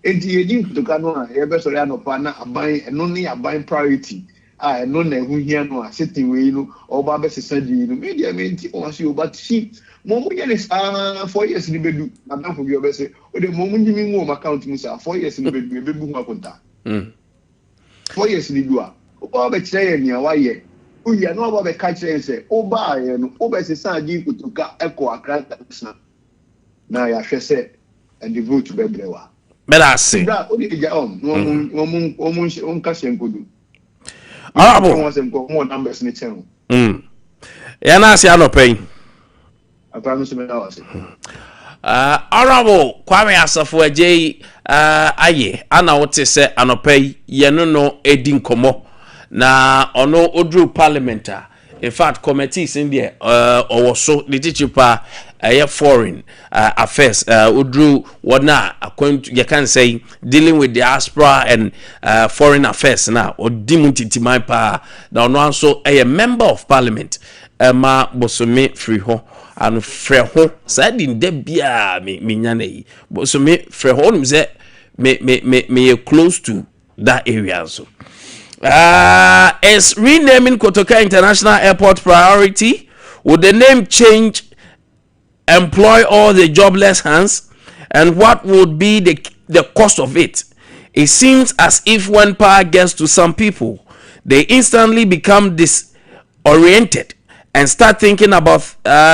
And the edin Kotoka no, ebe sorry no partner buying and only a buying priority. I know na who here no sitting we no or baba se send you media mean on see but she Momu is 4 years in the bedu. Madam for your best. O the moment you mean account musa 4 years in the bedu, bebu makonta. 4 years in the dua. O ba chere nia wa ye. O ye no ba be ka chere say o ba ye no o be se san di Kutuka eko Accra International. Na ya hwe say and the vote be brewa. Better say. Bra o di ja on ka shenkodu. Arabo was en ko mo numbers ni channel. Ya na se anopay. Honorable Kwame Asafo Aje aye ana wote se anopai ye no edi nkomo na ono odru parliament in fact committees in there owoso the teacher foreign affairs odru wona you can say dealing with diaspora and foreign affairs now odimutitiman pa na ono also a member of parliament ma bosome free ho and freho said in debia me nyane so me freho say me close to that area so is renaming Kotoka International Airport priority? Would the name change employ all the jobless hands, and what would be the cost of it? It seems as if when power gets to some people, they instantly become disoriented and start thinking about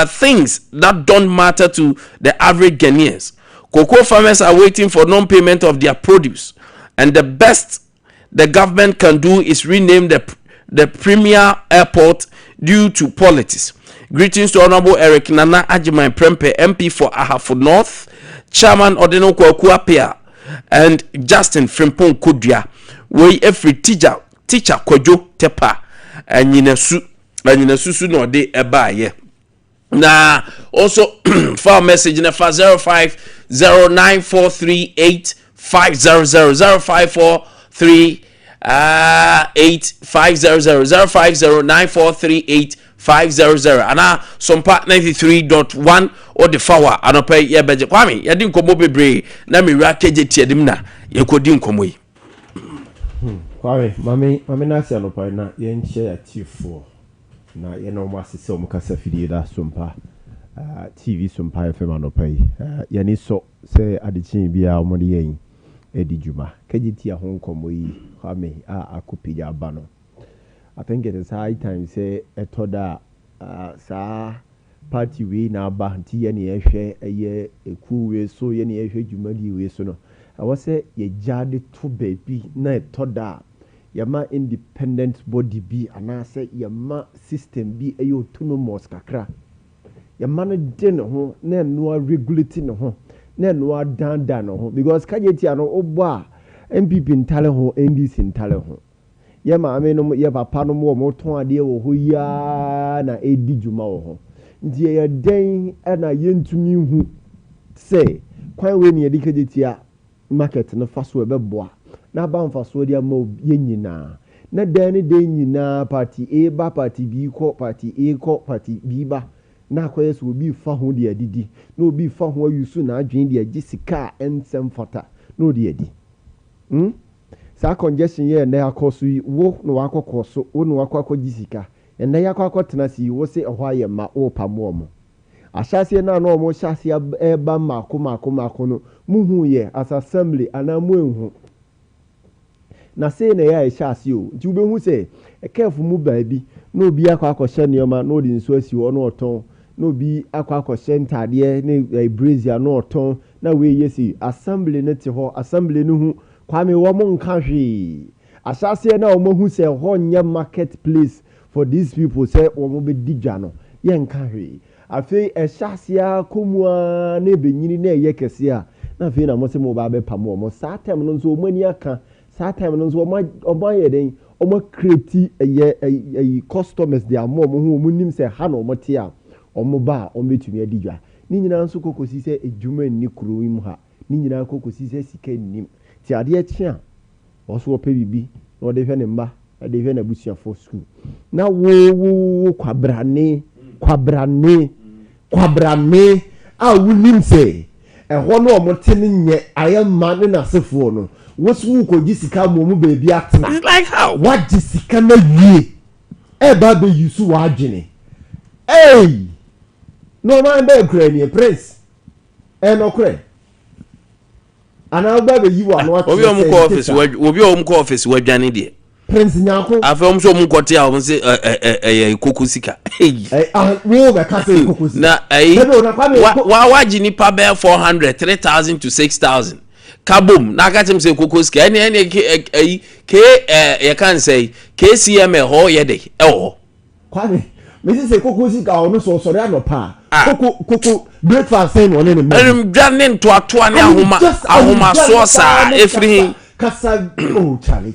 things that don't matter to the average Ghanaians. Cocoa farmers are waiting for non-payment of their produce, and the best the government can do is rename the premier airport due to politics. Greetings to Honorable Eric Nana Ajiman Prempe, MP for Ahafo North, Chairman Odeno Kwaku Apia, and Justin Frimpong Kudria. We every teacher Kojo Tepa and Yinesu no de eba ye. Na also for message in the 0509438500 0509438500 ana Sompa 93.1 or the Fawa anope ye beje Kwame ye din komo bebre na me wura keje tiedim na ye kodi nkomo yi Kwame mami na sia anope na ye nche ya tifo na ye no masese o mukasa fidie da Sompa TV Sompa FM anope ye ni so se adichin bia o mode yen edi juma kejiti ya honkomo yi Kwame akopija bano. I think it is high time say etoda sa party we na ba nti ye ne ehwe eye eku we so ye ne ehwe jumadi we so no I was say ye jade to baby na etoda yama independent body bi ana say yama system bi eye autonomous kakra yama no de ne ho na no regulate ne ho na no danda ne ho because kajeti ano obo a MPP ntale ho NDC ntale ho ye maame no ye papa no mo ton ade wo ho ya na edi juma wo ho nti ye den na ye ntumi hu say kwan we ne yɛde market no fa so ɛbɛboa na ba mfa so de ama yɛ nyinaa na dan ne dan nyinaa party A ba party B kɔ party A kɔ party B ba na akɔyɛ so obi fa ho de adidi na obi fa ho ayusu na adwen de agye sika ensem fata na odi adi saa congestion yɛ na akɔ so yi wo na wakɔkɔ so wo na wakɔ gye sika na yakɔ tena si wo se ɛhɔ ayɛ ma wo pamo mo ahyase na na ɔmo hyase ɛba mako no muhu yɛ as assembly ana mu enhu na sei na yɛ hyase o nti wobɛhu sɛ ɛkɛfo mu baabi na obi akɔhyɛ nneɛma na odi nso asi hɔ na ɔtɔn na obi akɔhyɛ ntadeɛ ne brazier na ɔtɔn na we yɛ si assembly ne te hɔ assembly no hu Kwame wɔn nka hwee ahyase na ɔmo hu sɛ hɔ nyɛ market place for these people sɛ wɔn bɛdi dwa no yɛ nka hwee afei ɛhyase akomua na ebenyini na ɛyɛ kɛse a na afei na mo sɛ mo ba bɛpam wɔn saa time no nso wɔn ani aka saa time no nso wɔn ayɛ den wɔn create ɛyɛ customers de ama wɔn ho wɔn nim sɛ ha na wɔn te a wɔn ba a wɔn bɛtumi adi dwa ne nyinaa nso kokosi sɛ edwuma nni kuro yi mu ha ne nyinaa kokosi sɛ sika nnim ti adeɛ kye a wɔso wɔpɛ bibi na wɔde hwɛ ne mba ɛde hwɛ n'abusuafo school na wo kwabrane a wonim sɛ ɛhɔ no ɔmo te ne nyɛ ayɛ mma ne n'asefoɔ no wosu wokɔgye sika ma ɔmo baabi atena like how wagye sika na wie ɛba bɛyi so wadwene na ɔman bɛɛ kura nie prince ɛnɔkorɛ ana ba bɛyi wa no obi a ɔmo kɔ office wadwane deɛ prince nyako afɛ ɔmo so ɔmo kɔte a ɔmo se ɛyɛ koko sika wo bɛka sɛ koko sika na wagye nipa bɛɛ 400 3,000 to 6,000 kabom na aka kyem sɛ koko sika ɛne yɛkan sɛ KCM ɛhɔ yɛ de ɛwɔ Kwame mesi sɛ koko sika ɔno so ɔsɔre anɔpa koko breakfast sɛn na ɔne ne mɛ dwane ntoatoa ne ahoma soɔ saa ɛfiri kasa Charlie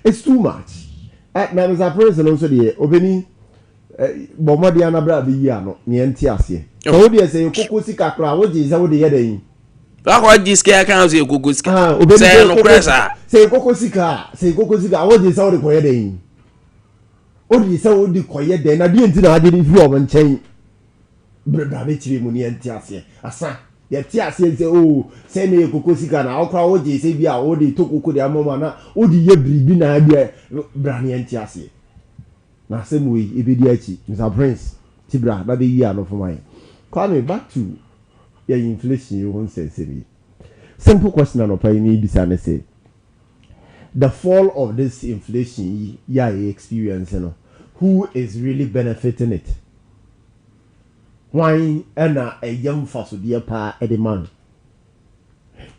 it's too much na Mr. President also the obeni bomodi anabra be yi ano ne enti ase so wo de say koko sika kra wo je say wo de ye dan akwa diske kan say koko sika say no pressure say koko sika wo je say wo de koye dan o de say wo de koye dan na de enti na ade ni fi o nchen bra be chire mu ne enti ase asa ye ti ase say oh say na koko sika na okra wo je say bia wo de to koko de amoma na wo de ye bribi na bia bra ne enti ase na say mu e be di achi Mr. Prince tibra ba be yi ano for my Kwame back to your inflation you won't say simple question and opinion ni bisa na say the fall of this inflation ya experience you know who is really benefiting it why na a young faso dear pa edman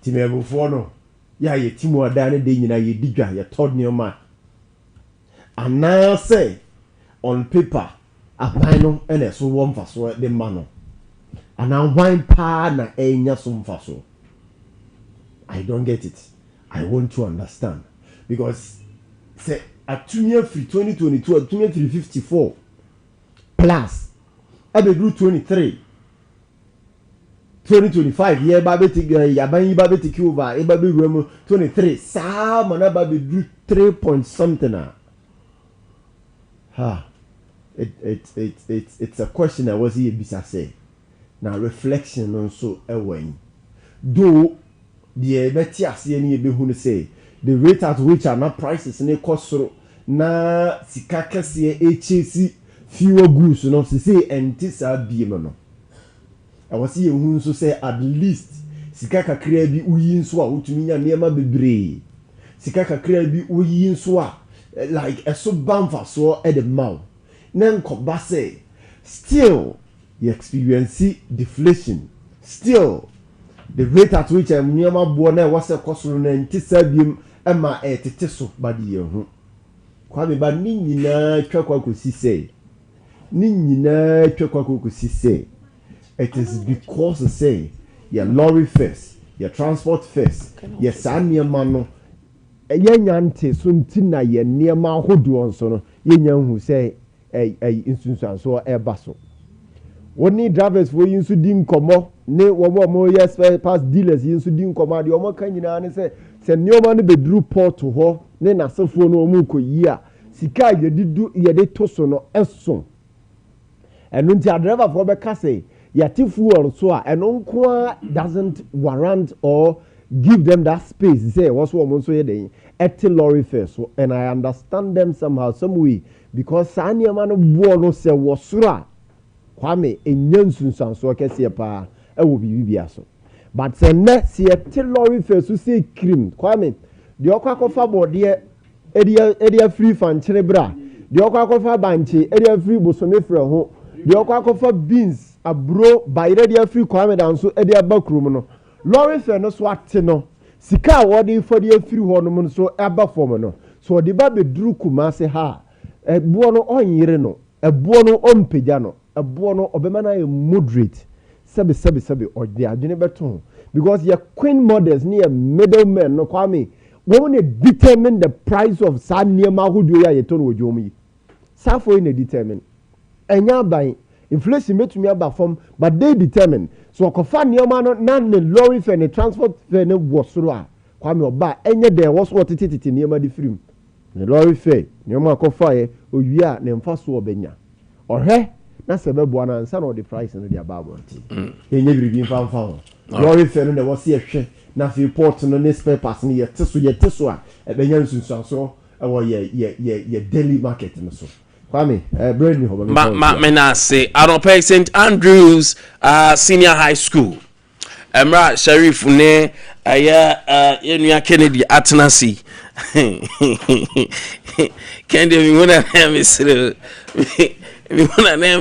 timebufo no ya ye timu ada ne de nyina ye digwa ye tod ne ma ana say on paper apan no ene so wo mfaso de ma no ana wine pa na enya so mfaso I don't get it. I want to understand because say atumia free 2022 atumia free 54 plus abedru 23 2025 year babeti yaban babeti over e babe rumu 23 sa mana babedru 3 point something it's a question I was here bisa say now reflection on so when though the beti ase ni ebe hu say the rate at which are not prices ne kosoro na sika kese HC fewer goods no say entisa biem no I was here hu so say at least sika kakra bi uyi nso a utumi nya niema bebre sika kakra bi uyi nso a like eso bamfa so at the mouth na nkoba say still you experience deflation still the rate at which niema bo na was kosoro na entisa biem ema etete so badi ye hu Kwame ba ni nyina twakwa kosi say ni nyina twakwa kosi say it is because say your lorry first your transport first your saniema no yenya nte so ntina ye niema hodo onso no yenya hu say insunsuan so eba so woni drivers for yin so di nkomo ne wo mo yes pass dealers yin so di nkoma de o kan nyina ne se neoma ne bedru port ho ne nasefo no mu koyi a sika ye de to so no eso eno nti driver for be ka say yatifu or so a eno nko doesn't warrant or give them that space say what's what mo so ye den et lorry first so, and I understand them somehow some way because saniema no bo no se wo sura Kwame enyansunsan so kese pa e wo bibia so but say ne se et lorry first so say cream Kwame de okwakofa bode area free fan kire bra de okwakofa banche area free bosome frɛ ho de okwakofa beans abro bayre area free Kwame dan so area bakrum no lorry first no so ate no sika wode for de free ho no so aba form no so de ba beduru kuma se ha ebuo no onyere no ebuo no ompagya no ebuo no obema na moderate sebe ode adwene beto because your queen models near middlemen no Kwame when they determine the price of saniema hudu ya yeton wojomi safo in determine enya ban inflation metumi aba from but they determine so okofa niema no na ne lorry fare ne transport fare ne wosoro a Kwame oba enye de woso otititi niema di film ne lorry fare niema akofa ye owia ne mfa so obenya ohwe na sebebo na nsa no the price no dia babo enye biribi mfa ho lorry fare no was ye na fi port no ne spare parts ne yete so a ebenya nsunsuanso ewo ye daily market no so Kwame bread me ho me na say Anope St Andrews Senior High School Emra Sheriff ne enua Kennedy Atenasi Kennedy mi wona name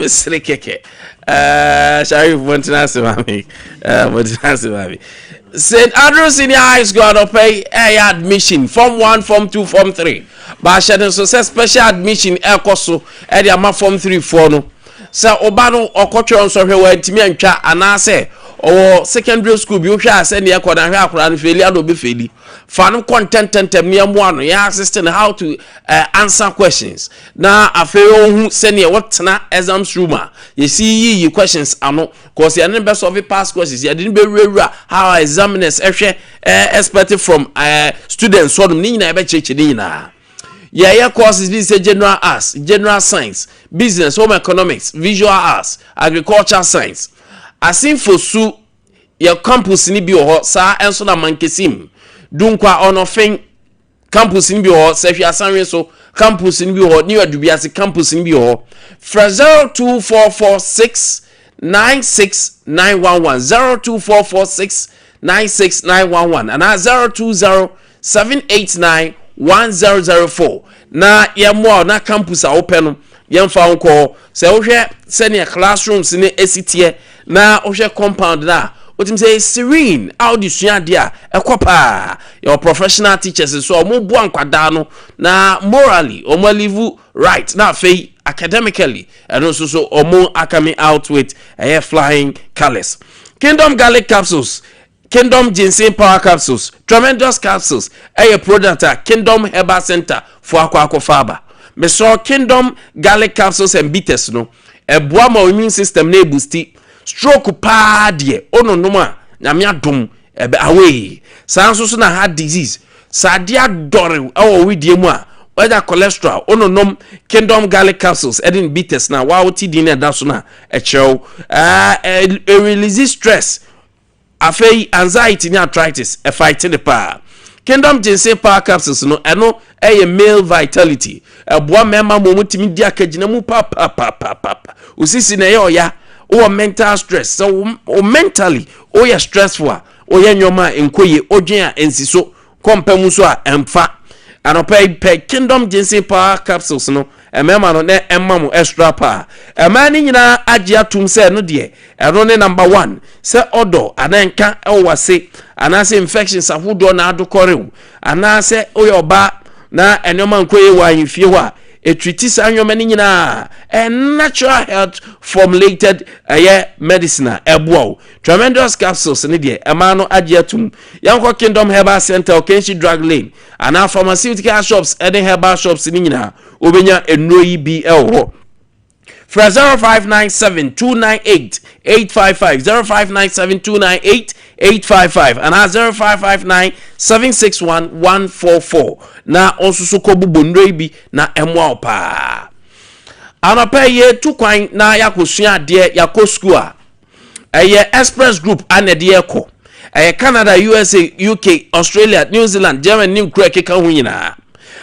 is keke Sheriff Montanasi mami St Andrews Senior High School Anope admission form 1 form 2 form 3 ba shedin so say special admission ekoso e dia ma form 3 4 no say oba no okotwe nso hwe wa ntimi antwa anase o secondary school bi ohwe ase ne ekoda hwe akora no feli ado be feli fa no content ne amu ano ya assistant how to answer questions na afi ohun se ne wotena exams room you see yi questions ano cause you never solve past questions you didn't be rewura how examiners expected from students so ni na be cheche ni na yeah courses be say general arts, general science, business, home economics, visual arts, agriculture science. Asin for su your campus ni bi ho sa enso na mankesim. Dunkwa onofin campus ni bi ho sa hwi asanwe so campus ni bi ho ni adubiase campus ni bi ho. Fra 02446 96911 02446 96911 and 020-789-1004 na yemo na campus a open no yemfa nko se wo hwe senior classrooms ni esitie na wo hwe compound na otim say serene audisua dia ekopa your professional teachers so mo bu ankwada no na morally o mo live right na fei academically and also so omo coming out with flying colors. Kingdom garlic capsules, Kingdom ginseng power capsules, tremendous capsules, product Kingdom Herbal Center for Aqua Faba. Me saw Kingdom garlic capsules and bitters no. Boa ma immune system na boosti. Stroke pa die ono noma nyamia dum away. Sanso na heart disease. Sadia dore we die mu a whether cholesterol ono nom Kingdom garlic capsules edin bitters na wa oti di na da so na chew release stress afei anxiety ni arthritis fighting the power. Kingdom ginseng power capsules no eno male vitality boa mema mo mutimi di akagina mu pa usisi na ye oya o mental stress so o mentally o ya stressful o ya nyoma enkoye odwen a ensiso kompam so a emfa anope Kingdom ginseng power capsules no emema no na emma mo extra power ema ni nyina agye atum se no de eno ne number 1 se odo ananka ewase anase infections ahodo na adokorew anase oyoba na enoma nkoye wa yefie ho a etwiti sanyoma ni nyina natural health formulated medicine eboa tremendous capsules ne de ema no agye atum yanko Kingdom Herbal Center Okenshi Drug Lane ana pharmaceutical shops eden herbal shops ni nyina obenya enoyi bi ho. Fra 0597-298-8255 855 0597298855 and 0559761144 na onsusu ko bubonre bi na emwa opa anapa ye tu kwan na yakosua ade yakosku a eye express group anede eko Canada, USA, UK, Australia, New Zealand, Germany, New Crack, Kawina.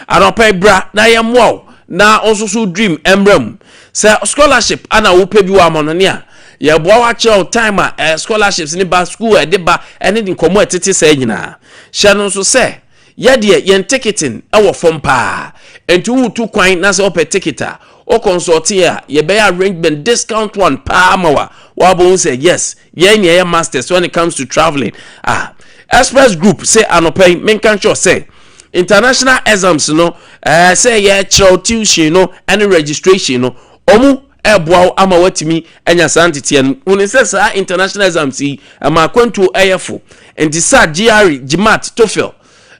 I don't pay bra, na yam wow, na also so dream, emblem. Say scholarship, and I will pay you a mononia. Ya boa child timer, scholarships in the school, a deba, anything commodity say, na. Shannon so say, ya dear, yen ticketing, our from pa, and two coin, nas up a ticketer. O consortia, ye bear arrangement discount one pa mawa. Wabon say yes, ye masters when it comes to traveling. Express group say anopay, menkan sure say international exams no say ye chow tuition no any registration no omu eboa ama watimi enya santity an when say sa international exams yi ama kwantu ayefo enti sa GRE GMAT TOEFL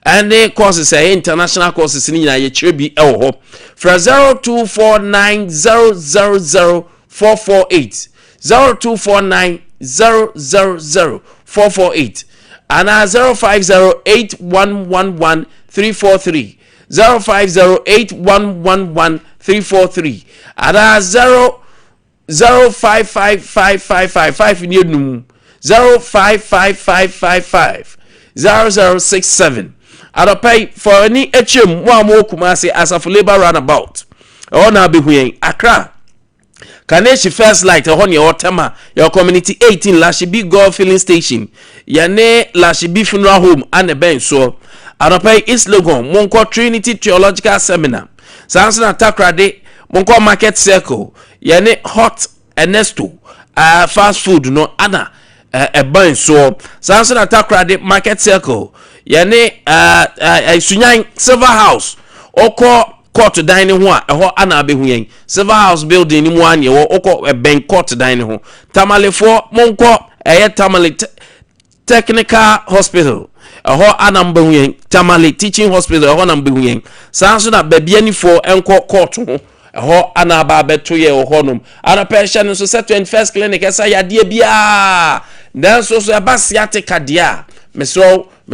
and the courses say international courses ni na ye chebi ewo from 0249000448 0249000448 and 0508111343 0508111343 and 055555 in your 055555 0067 I pay for any HM one more kumasi as of labor runabout or now be huyen Accra Kaneshi First Light on your Otama, your community 18 Lashibi Golf Filling Station, Yane Lashibi Funeral Home and a bench so Anope East Logon, Monko Trinity Theological Seminar, Sanson Takrade, Monko Market Circle, Yane Hot Ernesto, fast food no Anna, a bench so Sanson Takrade Market Circle, Yane Sunyang Silver House, Oko court dining ho ho ana be huyen Silver House building ni mu anye wo okọ ben court dining ho Tamale for monko Tamale Technical Hospital ho ana mbe huyen Tamale Teaching Hospital ho na mbe huyen sanso na babia ni for enko court ho ana ba beto ye ho nom ana patient so set 21st clinic esa yade bia nanso so abasiatica dia me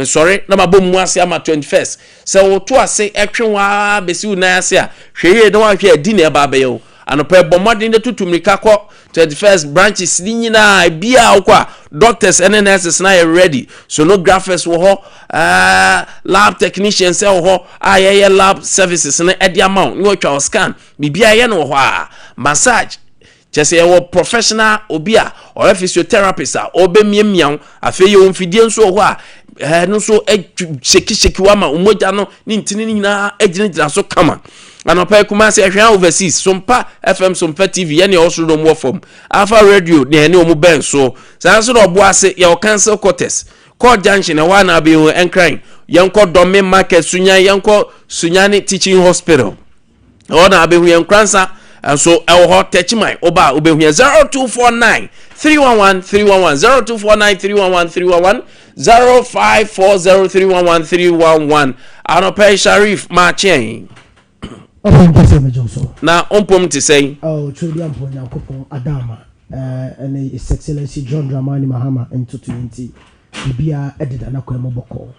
sorry na mabom mu ase ama 21st se wo to ase etwenwa besi una ase a hweye na wa hwe adi na eba be yo anopa bomodin de tutumrika ko 21st branches ni nyina bia okwa doctors and nurses na ready sonographers wo ho lab technicians wo ho ayeye lab services na edi amount ni otwa scan bibia ye no ho a massage chese ye wo professional obia or physiotherapist a obemiamian afi ye onfidie nso ho a no so sheki wama umoja no ni ntini nyina ejina so kama anopa kuma se ahwan overseas Sompa FM Sompa TV ye ne also no more from Alpha Radio ne ne omu ben so sanso no bo ase ye cancel quarters call junction e wa na be enkran yanko domme market sunya yanko sunyani teaching hospital ona be hu yankransa so e ho techmai oba obehu 0249 311 0249 311 311 0540311311 Anope Sharif Machen na ompom ti say chudi ampo nyankopon adama and his excellency John Dramani Mahama into 20 bibia edida na kwemo boko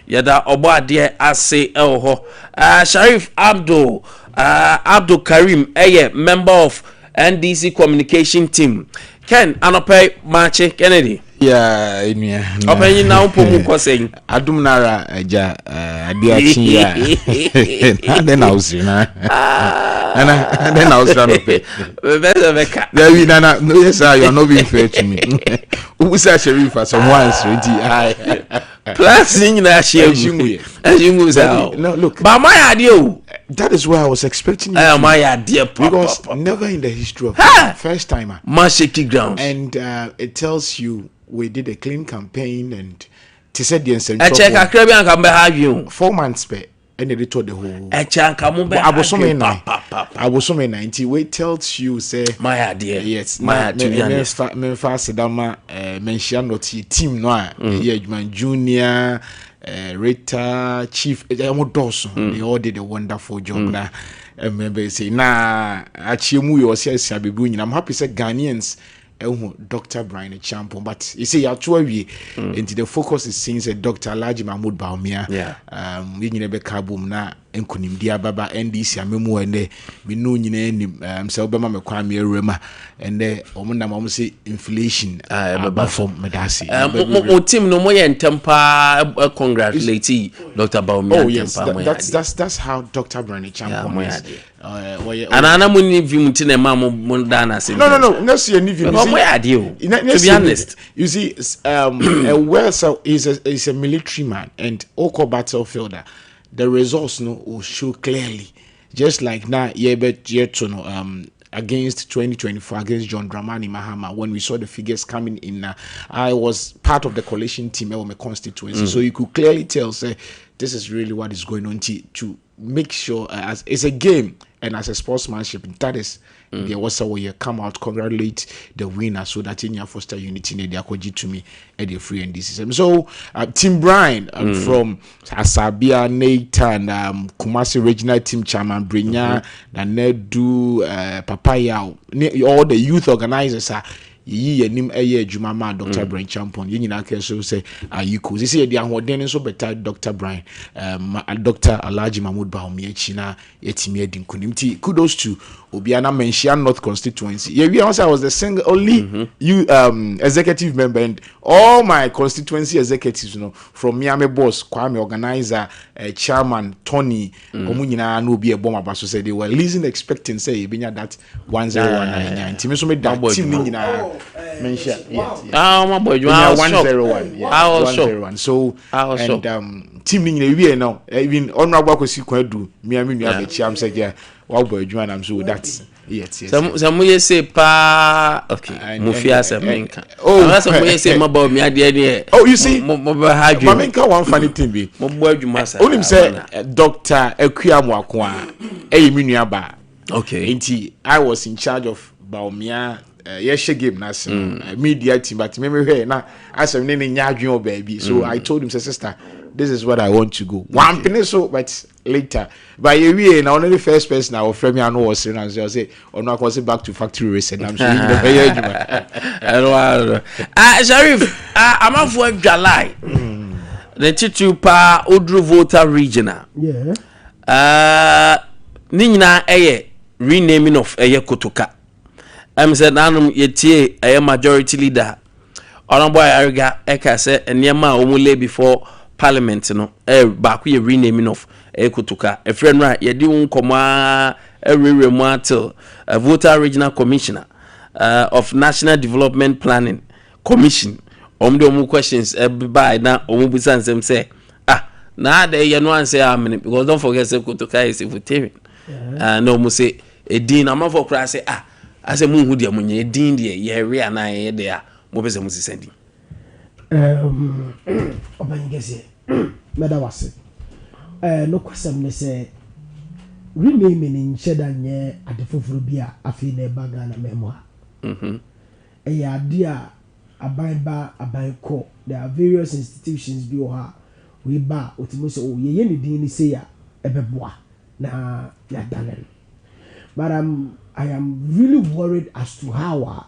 yada obo ade ase elho Sharif Abdul Karim member of NDC communication team Ken Anope Mache Kennedy yeah inia open now pomu ko saying adum nara aja Ade Akye Abia then I was na and then I was trying to pay there na no yes sir you are not being fair to me who say Sharif for some once ready plus na shemu no look but my idea that is why I was expecting you my idea because never in the history of first timer shaky ground and it tells you we did a clean campaign and to said the incent I check akra bi anka be have you 4 months pe and they told the whole I check anka mo be I was so many 90 we tells you say my idea yes my idea me fast dama mention not team no Edman Junior Rita Chief Dawson they all did a wonderful job na remember say na achiemu you say bebu I'm happy say Ghanaians Dr. Brian Champon, but you see, you're into the focus is since Dr. Alhaji Mahmoud Baumia. We need a kabum na enkunim dia baba NDC amemu ene we know nyina nim so bema me Kwame Rema and omuna mom say inflation baba from medasi mo team no mo ye ntempa congratulate Dr. Baumia. Oh yes, that's how Dr. Brian Champon is. Anana muni vim tina ma mo dana say no next year ni vim to be honest you see well so is a military man and oko battlefielder. The results will show clearly, just like now against 2024 against John Dramani Mahama when we saw the figures coming in. I was part of the coalition team of my constituency, so you could clearly tell say this is really what is going on to make sure as it's a game and as a sportsmanship that is there was a way you come out congratulate the winner so that in your foster unity they are to me at the free and system. So Team Brian from Asabia, Nathan, Kumasi Regional Team Chairman Brinya, Nanedu, Papaya, all the youth organizers are ye nim Jumama Dr. Brian Champon. You know, so say you could see the Anwadden so better Dr. Brian, Dr. Alhaji Mahmoud Baumia China, Yetimi Edin Kunimti. Kudos to Obiana Menshian North constituency. Yeah, we also was the only executive member and all my constituency executives, from Miami boss, Kwame organizer, chairman Tony, Omunina no be a bomber, but so said they were leasing expecting say that 1019. Team so made that team my boy, you are 101. Yeah, 101. So and team we now even honorable kwesi do me have chiam say yeah wow boy you am so that's yes some we say pa okay mufia semenka some we say mabao me ade oh you see mamenka one funny thing be mo bo adwuma sa onim say Dr. Akye Abia me ba okay nti I was in charge of Baumia yes game nas media team but me here na asem ne nya adwen baby so I told him say sister this is what I want to go one penny so but later but we na only the first person I offer me and was saying and say on I was back to factory race and I'm saying the very Sharif I'm off for July the Titupa Odru Volta regional ni nyina renaming of Kotoka. I'm said nanum yetie a majority leader. Honorable Ariga Eka said and Yama omule before parliament no back we renaming of Kotoka. A friend right ye do koma every till a voter regional commissioner of National Development Planning Commission. Omu questions by now omu bisan sem say now they you know answer because don't forget say Kotoka is a veteran. No mu say a dean am for cry say I say mu hu dia munye din dia ye we ana ye dia mo be se mu sendi obangese meda wase no kwasam ne say renaming in cheda nye adefoforo bia afi na baga na memo ya dia aban there are various institutions bi ha we ba otimo say oh ye ni din ni say ya ebeboa na ya danen but I am really worried as to how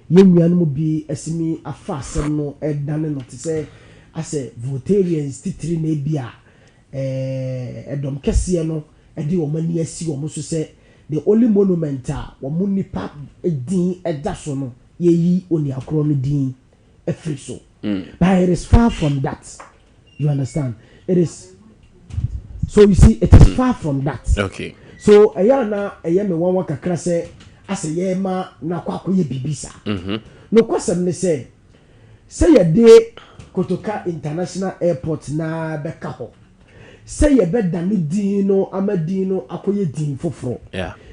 young be esimi afasem no edane not to say as a votarians titiri na bia edom kese no edi o mani asi o so say the only monument wo munipa edin edaso no yeyi oni akro no din efri so but it is far from that, you understand, it is so you see it is far from that. Okay. So ayana ayeme wanwa kakra se ase ye ma na kwakoye bibisa no kwasem ne say ye de Kotoka International Airport na beka ho say ye beda ni din no amadin no akoye din foforo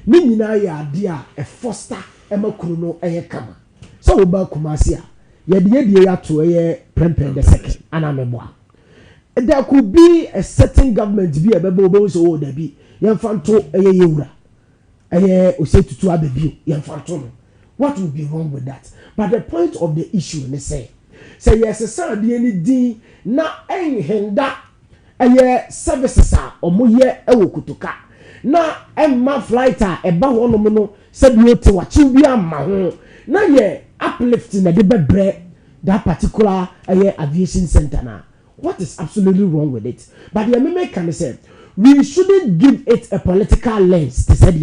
ni nyina ya ade a foster emakuru no eye kama so wo ba Kumasi a ye de ya to eye prempen the second anameboa there could be a certain government be a bebo so there be Yanfanto eye yewura eye osetutu abebio yanfanto no what would be wrong with that? But the point of the issue ne say yes de any din na enhenda eye services a omoye ewo Kotoka na emma flighter eba honom no se bi ote wachi bi amma ho na ye uplifting the bread that particular aviation center now. What is absolutely wrong with it? But the American can say we shouldn't give it a political lens. They said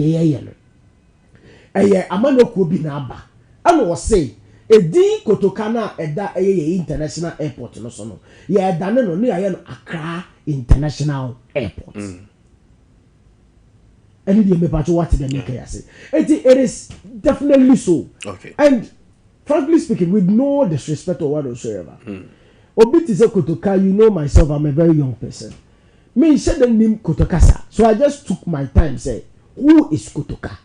amano kubi naba. I was say edi kotokana eda international airport no so no. Yeah, dane no ni aye no Accra International Airport. And the me patch what the make say. It is definitely so. Okay. And frankly speaking, with no disrespect or whatsoever. Obiti say Kotoka, you know myself, I'm a very young person. Me said the name Kotokasa. So I just took my time, say, who is Kotoka?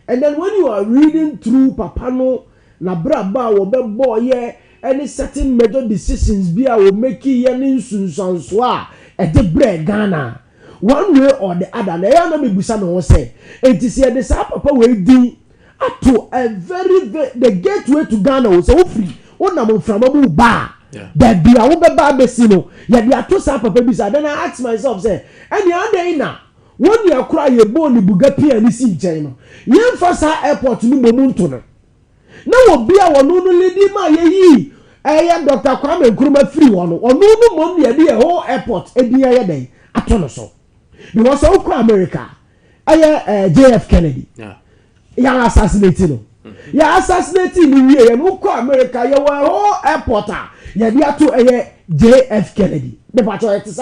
And then when you are reading through Papano, Nabraba, Obe any certain major decisions be I will make any sunsanswa at the bread Ghana. One way or the other, na me busano will say, it is here the Papa will do to a very the gateway to Ghana was so free. One am from Abu Bar. That be a woman babesino. Yet we are two Papa bisa. Then I ask myself, say, any other na when you cry a bone Bugapi and see China. Yen Fasa Airport no Momuntono. Now be our no lady ma ye. Dr. Kwame Nkwantabisa free one. Or no money a whole airport a day. Atonoso. Because all America. JF Kennedy. Yeah, assassinating. Yeah, assassinating in here. And America, you were whole airport. Yeah, they are to JF Kennedy. The patrol is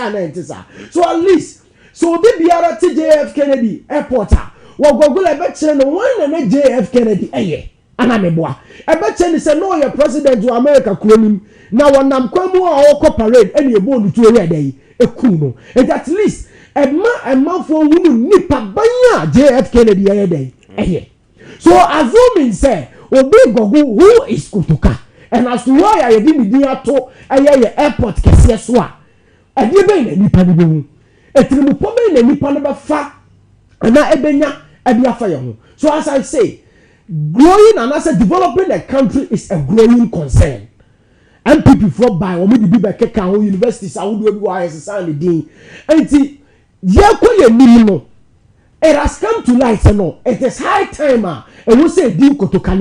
so at least, so the BRT JF Kennedy airport. Well, go I bet you no one and JF Kennedy. And I'm a boy. I bet you say no, your president to America claiming now when I'm coming or cooperate any bone to a day. A kuno. And at least a month for woman nipa banya JF Kennedy a day. So assuming say obi gogo who is Kotoka and as to why I didn't be to airport kese so a ade be na nipa ni be hu etirimu pome na nipa no be fa na ebenya ade afa ye ho. So as I say, growing and as developing a country is a growing concern. MPP for by omo di bi be keka ho universities awudu bi wa SSA le din enti ye koye minimo. It has come to light, no. It is high time, and we say, Dim Kotoka,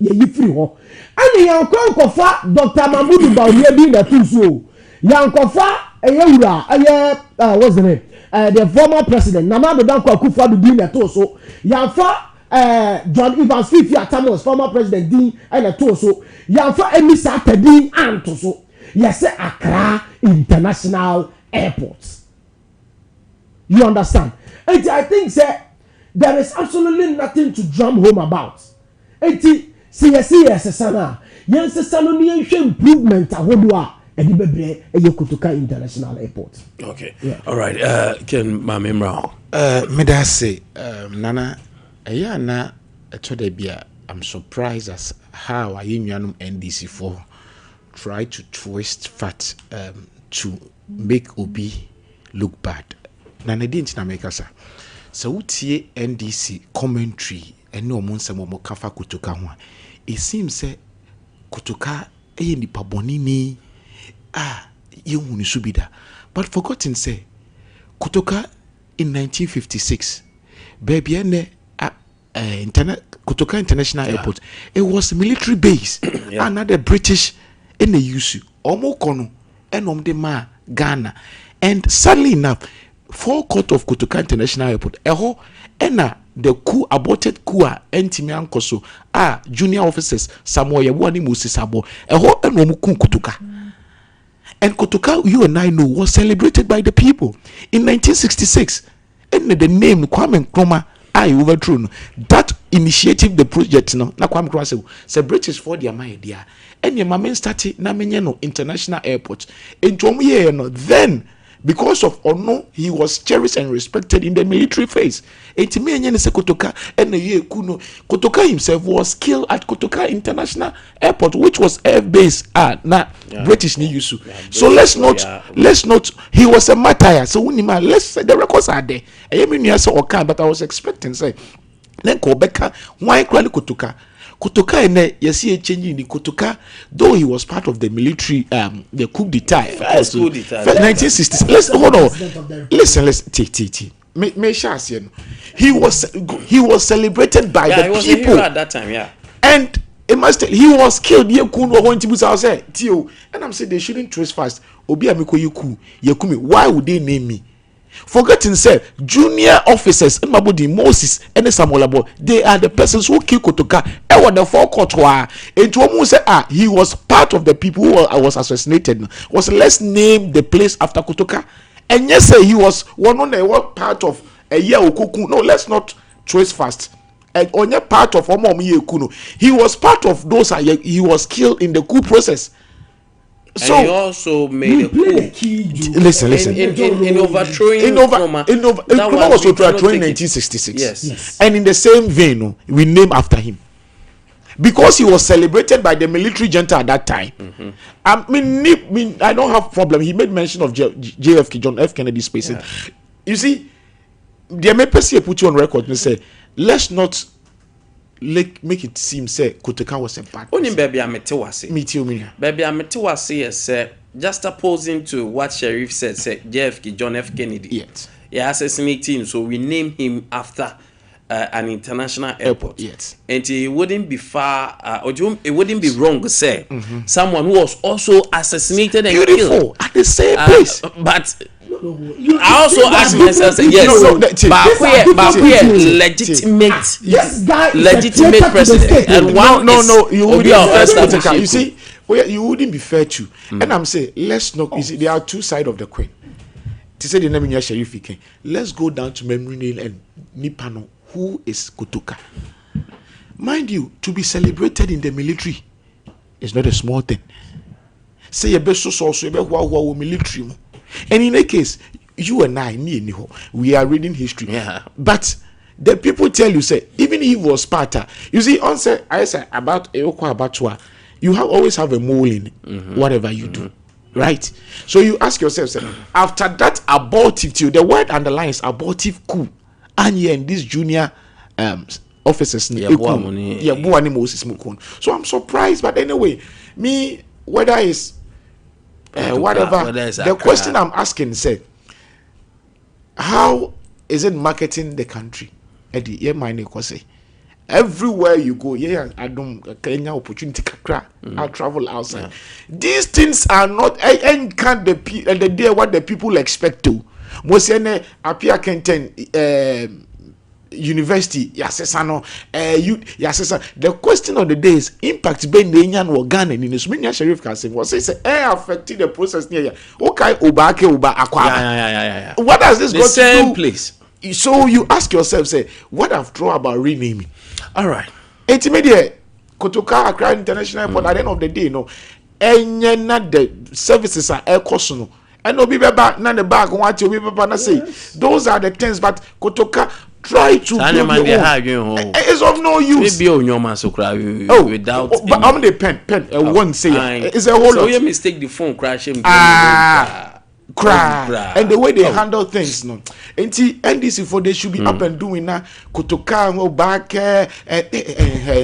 ye free ho. And the Yankofa, Dr. Mahmoud Bawumia being the two so. Yankofa, what's the name? The former president, Namado Danko Akufo-Addo being the two so. Yanfa, John Evans Fifi Atamos, former president, Dean, and the two so. Yanfa, Emisa Tedin, and so. Yes, Accra International Airport. You understand? And I think there is absolutely nothing to drum home about. And CSSana, yes, Sanonian improvement. And the Kotoka International Airport. Okay. Yeah. All right. Can Mami Mrao? Medase, Nana, na Todebia. I'm surprised as how I union NDC4 try to twist fat to make Obi look bad. Nana didn't make us. So utie NDC commentary and no monsa mo kafa Kotoka ho. It seems Kotoka nipa bonini yehunu subida. But forgotten say Kotoka in 1956 baby Kotoka International Airport, it was a military base. Another British in the use omo kono enom ma Ghana. And sadly enough, forecourt of Kotoka International Airport, the coup aborted coup entimi ankoso junior officers Samoa Yewani Moses Sabo enomu Kotoka. And Kotoka, you and I know, was celebrated by the people in 1966. And the name Kwame Nkwantabisa overthrown that initiative the project na Kwame Nkwantabisa say British for their idea and your mamen started na menye international airport then because of honor he was cherished and respected in the military phase. Kotoka and Kotoka himself was killed at Kotoka International Airport, which was air base British ni use. So let's not he was a martyr. So let's say the records are there. But I was expecting say then Kobeka why Kotoka Kotoka and yes, he changing the Kotoka, though he was part of the military, the coup d'etat. 1960s. Let's hold on. Listen. He was celebrated by the he was people a hero at that time. Yeah. And it must he was killed ye kun or one tibusa say tio and I'm saying they shouldn't trace fast obi amiko yekumi why would they name me forgetting say junior officers in Mabudi Moses and Samuel Abo they are the persons who kill Kotoka and what the forecourt were and to almost say he was part of the people who was assassinated was let's name the place after Kotoka and yes say he was one on the part of a year okuku no let's not trace fast and only part of Omo he was part of those he was killed in the coup process. So and he also made a coup. Listen. In overthrowing Nkrumah was overthrown in 1966. Yes. And in the same vein, we name after him. Because he was celebrated by the military junta at that time. I mean, I don't have problem. He made mention of JFK, John F. Kennedy space. Yeah. You see, the MPC put you on record and say, let's not make it seem say Kotoka was a bad person. Baby ametewase. Me too. Baby ametewase say just opposing to what Sheriff said JFK John F. Kennedy. Yes. Yeah, assassinating. So we name him after an international airport. Yes. And it wouldn't be far or it wouldn't be wrong to say someone who was also assassinated and killed at the same place. But I also ask myself, legitimate president, and you see, you wouldn't be fair to. And I'm saying, let's not. You see, there are two sides of the coin. To say the name in Sheriff, let's go down to memory lane and Nipano, who is Kotoka. Mind you, to be celebrated in the military is not a small thing. Say a best source, military. And in a case, you and I, we are reading history. Yeah. But the people tell you, say, even if he was Sparta, you see, I say about Eokwa Abatwa, you always have a mole in whatever you do. Right? So you ask yourself, say, after that abortive, the word underlines abortive coup, and in this junior officers, so I'm surprised, but anyway, me, whether it's whatever the question I'm asking said, how is it marketing the country? Eddie, everywhere you go, I don't Kenya opportunity. I'll travel outside. These things are not and can't the day what the people expect to. Mosene Apia Kenten university yasesano the question of the day is impact ben the Indian or Ghana in this many Sheriff can say was say affecting the process near okay uba akwa what does this the go same to place? So you ask yourself, say, what I've drawn about renaming. All right, Ultimately, Kotoka Accra International Airport at the end of the day, the services are air cost no. And no be back, none the back, what you be back, say those are the things, but Kotoka try to build your own. It's of no use. Maybe on your man so cry without. But I'm the pen. One say it's a whole. So you mistake the phone crash him. Cry. And the way they handle things, no. And NDC for they should be up and doing now. Kotoka go back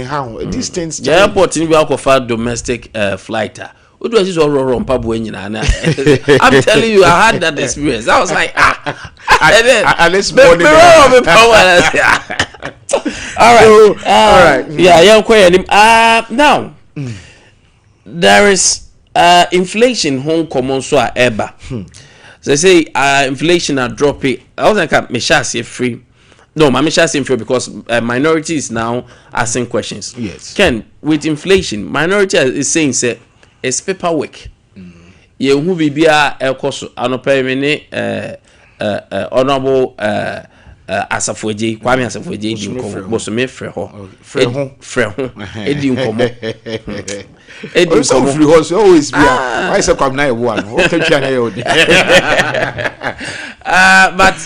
how these things. The airport in Biako domestic flighter. I'm telling you, I had that experience. I was like, all right. Yeah, now there is inflation home common so eba. So they say inflation are dropping. I was like, me say free. No, my mission is free because minorities now asking questions. Yes. Ken, with inflation, minority is saying say it's paperwork. You who be a cost anopemene honorable Asafoje, Kwame Asafoje di nkomo. Bosome freho. Edi nkomo. Edi so free horse always be. Why say Kwame na one? O twa na yo. But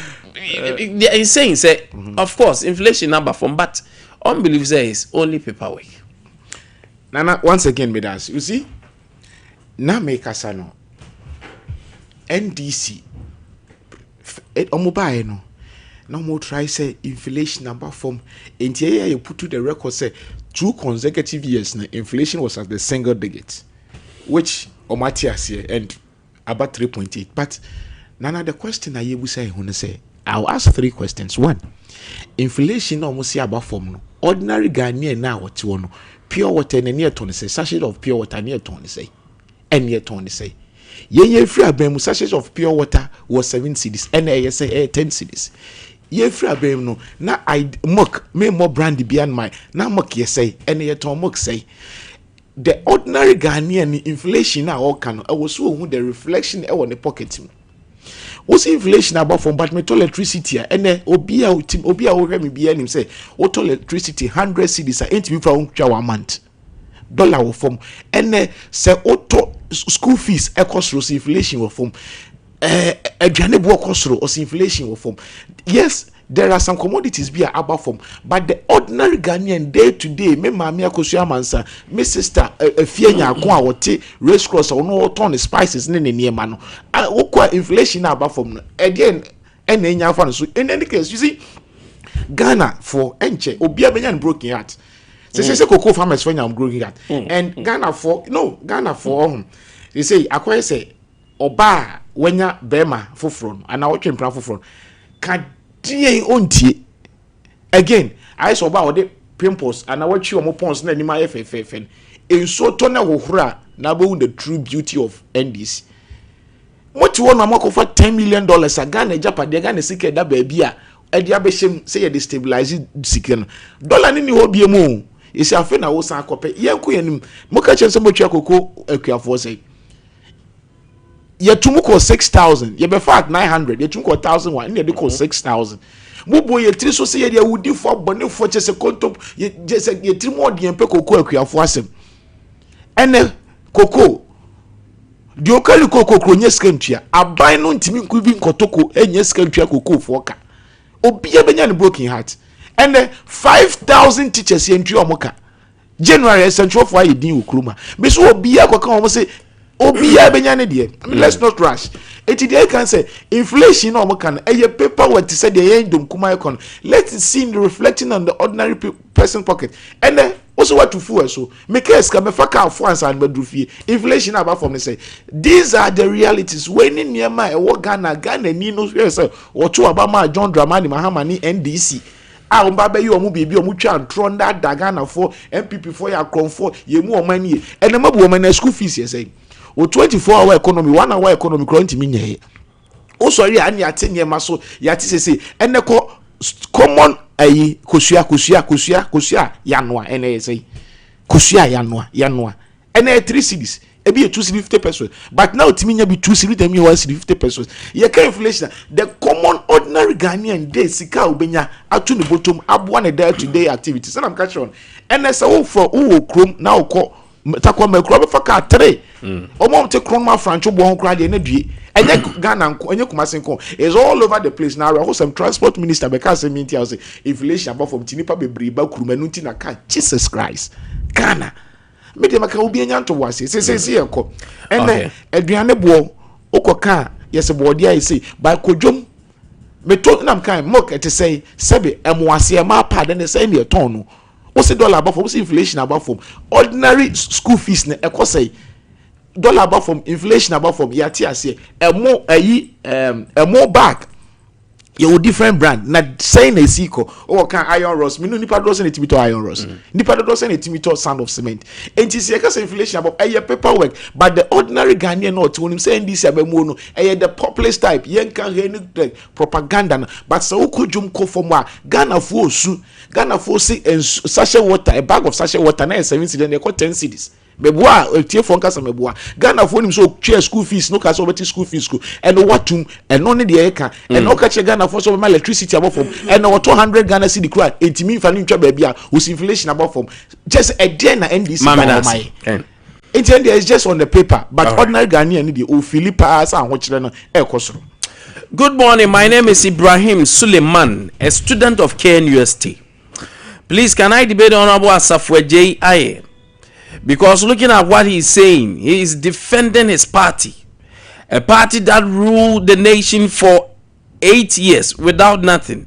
he's saying say of course inflation number from but unbelief says only paperwork. Nana once again me dance. You see? Na make asano NDC omobae no no more try say inflation number from entire you put to the record say 2 consecutive years na inflation was at the single digit which omatias here and about 3.8 but nana the question I say I'll ask 3 questions. 1, inflation almost see about from no ordinary Ghanaian now what you want pure water and near ton say sachet of pure water near ton say and near ton say ye free abem sachet of pure water was 7 cedis and I say 10 cedis ye free abem no na I mock me more brandy beyond my na mock ye say and ye ton mock say the ordinary Ghanaian inflation now all can I was so the reflection on the pocket what's inflation about from but metal electricity and then obia me be him say auto electricity 100 cedis ain't me from a month dollar will form and then say auto school fees cost inflation will form a journey cost or inflation will form. Yes, there are some commodities be about form, but the ordinary Ghanaian day to day, me mama akosua mansa, me sister fienya akwa wote race cross or no ton the spices ne niema no. Okwa inflation about form again enya fa no so. In any case, you see Ghana for enche obia benya broken heart. Say cocoa farmers when I'm growing heart. And Ghana for they say akwa say oba wenya bema foforo and na wotwe mpran foforo ka die ontie again I saw about the pimples and I watch you pons na nima FFFN in so to na wohura na be the true beauty of NDC what you want amako for $10 million Ghana Japan de Ghana sike da baby a e dia be shem say you destabilize sike no dollar ni ho bie mu e se afa na wo san akope yenko yanim mo ka chen se mo twa koko akuafo say ye tumu ko 6,000 ye be fact 900 ye tumu ko 1,001 ye de ko 6,000 mubo ye tri so se ye de wudi fo bone fo che se kontop ye se ye tri mo de pe koko akuafo asem ene koko di okali koko kronye skantua aban no ntimi nkubi nkotoko enye skantua koko fo ka obiya benya ne broken heart ene 5,000 teachers ye ntwi omoka January essential for ye din okruma be so obiya kwaka omo se obiya benya ne de let's not rush it dey can say inflation no can paper what say the end kuma econ let it see reflecting on the ordinary person pocket and then also what to fool so make us come faka for answer and bedrufie inflation about from say these are the realities when in near my Ghana ni no say or to Obama John Dramani Mahama ni NDC a mba you omu bibi omu twa ntro nda Ghana for MPP for ya kron for ye mu omani and the mabu omani school fees ye say o 24-hour economy 1 hour economy current minye o sorry ani atenye maso yati sese ene ko common ayi kosua yanwa ene say kosua yanwa ene 3 cities e be 250 pesos but now timinya be 2 cities dem 150 pesos ye ka inflation the common ordinary Ghanaian day sika obenya atu ne bottom abwa ne day to day activities and I'm catch on ene say wo for wo krom na wo takwa makro be faka 3 omom te kron ma francho bo honkra de na due enye Ghana nko enye Kumasi nko is all over the place now who some transport minister be ka say minti house inflation above from tinipa bebre ba kurumanu ti na ka Jesus Christ Ghana me de maka obi anya nto wase se enko ene aduane bo okoka yes bo dia yi say by kodwom me to nam kan mok ete say sebe emwase ma pa de ne say ne ton no what's the dollar above what's inflation above from ordinary school fees ne ekosai dollar above from inflation above from yati ase a more back you different brand na say na siko o kan iron rods me no nipa do say na timito iron rods nipa do say na timito sand of cement enti say ka inflation above paperwork but the ordinary Ghanaian not when say this abemu no the populist type yen kan any propaganda but so ukojum ko from Ghana for say sachet water a bag of sachet water na 7 cedis they cost 10 cedis beboa tie fon kasa meboa Ghana for nim so share school fees no kasa obeti school fees ko and watum and no ne de eka and no ka che Ghana for so my electricity above from and no 200 Ghana cedi kura entimi fa ni ntwa ba bia with inflation above from just a day na NDC my India is just on the paper but ordinary Ghanaian need o Philippa as an ho kire no e kosoro. Good morning, my name is Ibrahim Suleiman, a student of KNUST. Please, can I debate Honorable Asafwe J.I.A.? Because looking at what he's saying, he is defending his party. A party that ruled the nation for 8 years without nothing.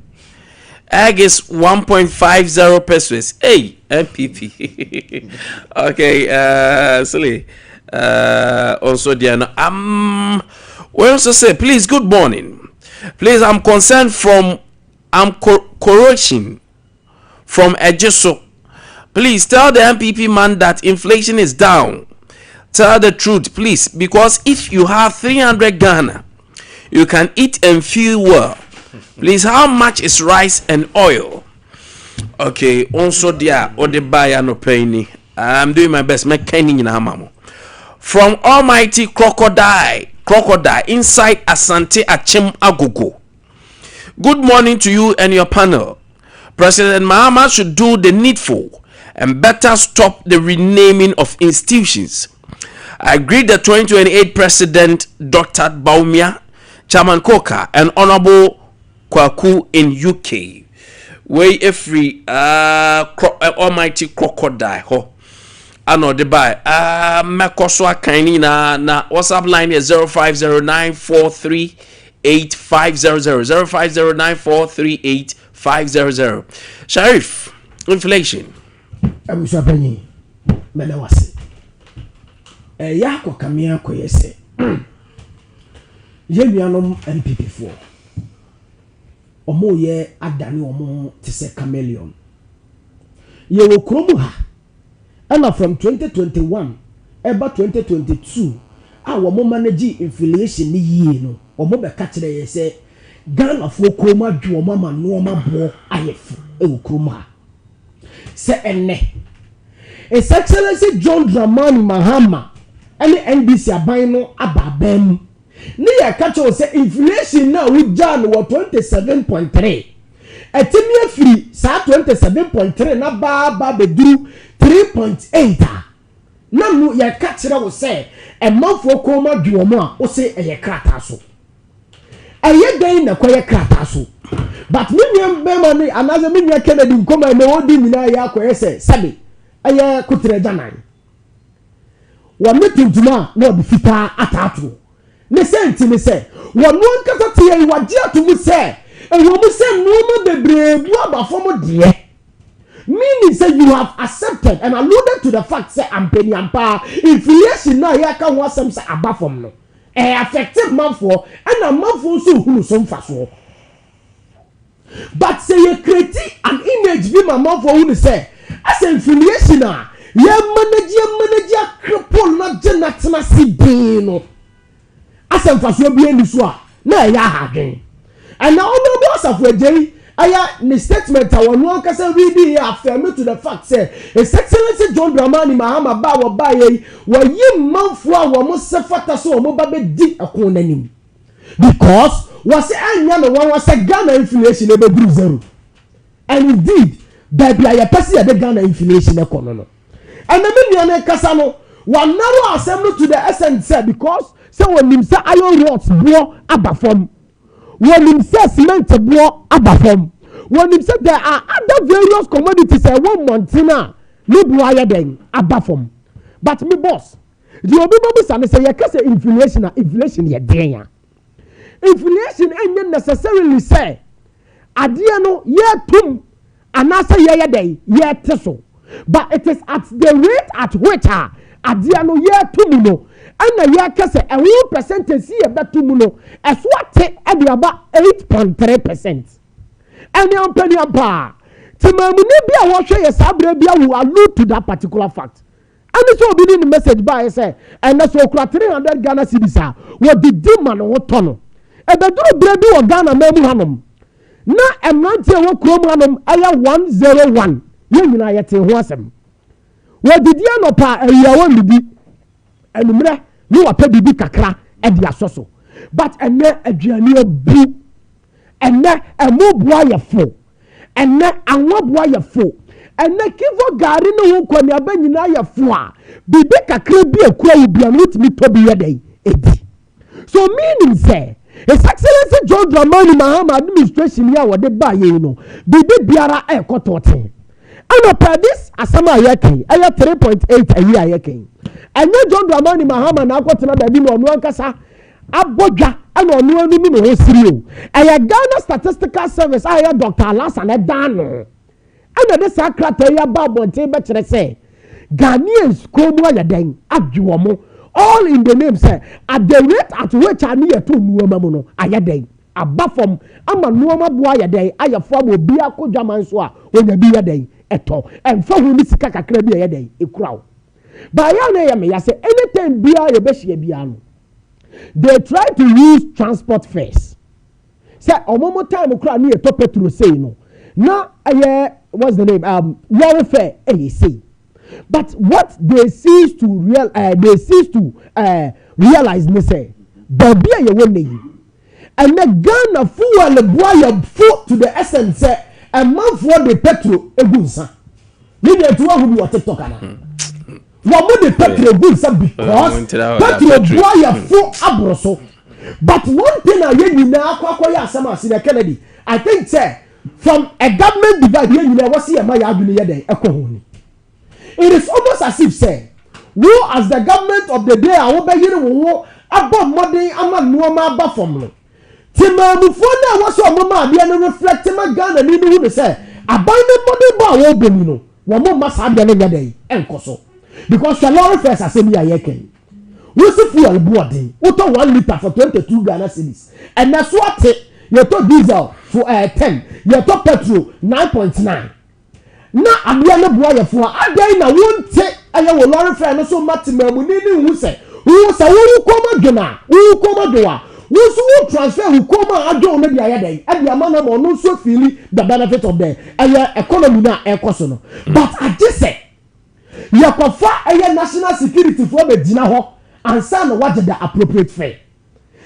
Ag is 1.50 pesos. Hey, MPP. Okay, silly. Also, Diana. We also say, please, good morning. Please, I'm concerned from corruption from Ejiso. Please tell the MPP man that inflation is down. Tell the truth, please, because if you have 300 Ghana, you can eat and feel well. Please, how much is rice and oil? Okay, also there, Odebaya no penny. I'm doing my best. From Almighty Crocodile inside Asante Achem Agogo. Good morning to you and your panel. President Mahama should do the needful and better stop the renaming of institutions. I greet the 2028 President Dr. Baumia, Chairman Koka, and Honorable Kwaku in UK. Way every Almighty Crocodile. Ho. Ano de buy. Makoswa kaini na WhatsApp line is 0509438500. 0509438500. Sharif, inflation. Abusapenyi, mena wase. Ya kwa kamia kwa yese. Ye nuanom MPP4. Omo ye adani omo te se chameleon. Ye wo kromu ha. And from 2021 eba 2022 womo manage inflation ni yie no. Omo be ka kire ye se Ghana fo kroma dwo mama no ma bo ayefu e wo kromu ha. Se enne His Excellency John Dramani Mahama and the NBC aban no ababam ni ya catch say inflation now we jan was 27.3 etimi afiri sa 27.3 na ba beduru 3.8 na mu ya catch ra wo say e manfo ko ma duomo a wo say e ye krata so eye den na koye krata so but me nyam be ma ni anaze me nya Kennedy nkoma me wodi nyina ya koye say sabe eye kutre janan wa metintuma na obifita atatu ne senti ne se wa no nkata te yi waje atumu se e wo mu se no ma bebrebu abafom de meaning say you have accepted and alluded to the fact say ampeni ampa inflation na ya ka ho asem say abafom no effective manfo and a manfo so hunu so mfaso but say you create an image be my manfo hunu say as inflation a ye manage cripple na genatna sidin no asem faso bi eni so a na ya hadwen and now no boss of we aya ni statement awon won kasa read here affirm to the fact say His Excellency John Dramani Mahama ba wo ba yi wo yi manfo a wo mo sefata so wo ba be di akon nanim because was anya no one was Ghana inflation e be group zero and indeed there be a person at the Ghana inflation economy and the million kasa no one narrow assembly to the essence say because say when him say iron rods bo abafom when him say cement bo abafom when him say there are other various commodities say one mountaina no bo higher than abafom but me boss the obi say you can say inflation ye den ya inflation ain't necessarily say adie no ye tum anasa ye den ye teso but it is at the rate at which adie no ye tum no and ye ka say a 1% see e betum no eso ate e be about 8.3% and your penny pa timamu ne bia wo hwe ye sabra bia wo allude to that particular fact and so obi ni message by say and so kura 300 Ghana cedis a wo didi ma no to no e be duro bra bi wo Ghana mamu hanom na emrantie wo krom hanom aya 101 ye nyina ye te ho asem wo didi anopa ayiawo midi enumre ni wa pa bibi kakra e dia soso but ene aduane obu ene emoboa ye fo ene anwoboa ye fo ene kivo gari no wo kwani abanyina ye fo a bibi kakra bi akura obi an wutimi tobi ye dai edi so meaning say His Excellency John Dramani Mahama administration ya wode ba ye no bibi biara e kototen and per this asama yake aya 3.8 a year yake and John Dramani Mahama na akotena da bi no no ankasa abodwa and onu anu mi no siri o aya Ghana Statistical Service aya Dr. Alasan Edano and the secretary ya babonte be kire say Ghanaians komu aya den adwomo all in the name say at the rate at which ani eto nuoma mu no aya den aba fam ama nuoma boa ya den ayefo ama obi akodwaman so a onya bi ya den eto emfa hu ni sika kakra bi ya den ekurawo ba ya na ya me ya say anytime bia ye be hye bia no they try to use transport fares say omomo time kura no ye to petrol say no na what's the name lorry fare say but what they cease to realize me say babia ye won and the Ghana fuel boy your foot to the essence say a month for the petrol egunsa ni dey to who be what TikTok na wo mo the petrol egunsa because petrol boy your foot abroso but one thing I you na akwa asama si na Kennedy I think say from a government divide you know what see am ya aduni ye den ekohoni it is almost as if say who as the government of the day I will be here wo abo modern ama nuoma aba from no timamufo na waso mama abia no reflect ma Ghana ni no say abandon modern ba wo bemi no wo mo masa abia no yade enkoso because the lorry first asemi ayeken we see fuel boarding we to 1 liter for 22 Ghana cedis and that's what you to diesel for 10 you to petrol 9.9 na abia no boa ye fo adan na wonte aye wo lorry first no so matimamu ni hu say wo koma dwena wo koma doa wusu will transfer who come ajo na dia ya dey e dia mana mo no so feel the benefit of the economy na ekoso no but I just say yakofa national security for be gina ho and say no what the appropriate fare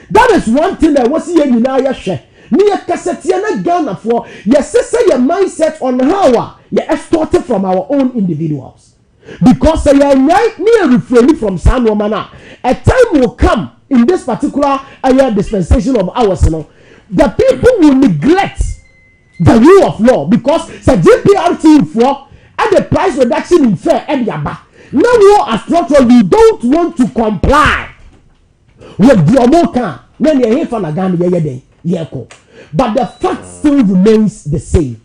that is one thing that was here nyina ya hwe ni ya kasetie na Ghana for yes say your mindset on how you extorted from our own individuals because you are right near refraining from some woman a time will come in this particular dispensation of ours, you know, the people will neglect the rule of law because the GPRT for and the price reduction in fare and yaba. Now you as structure you don't want to comply with the Omoka. Then you hear from Ghana yeko. But the fact still remains the same.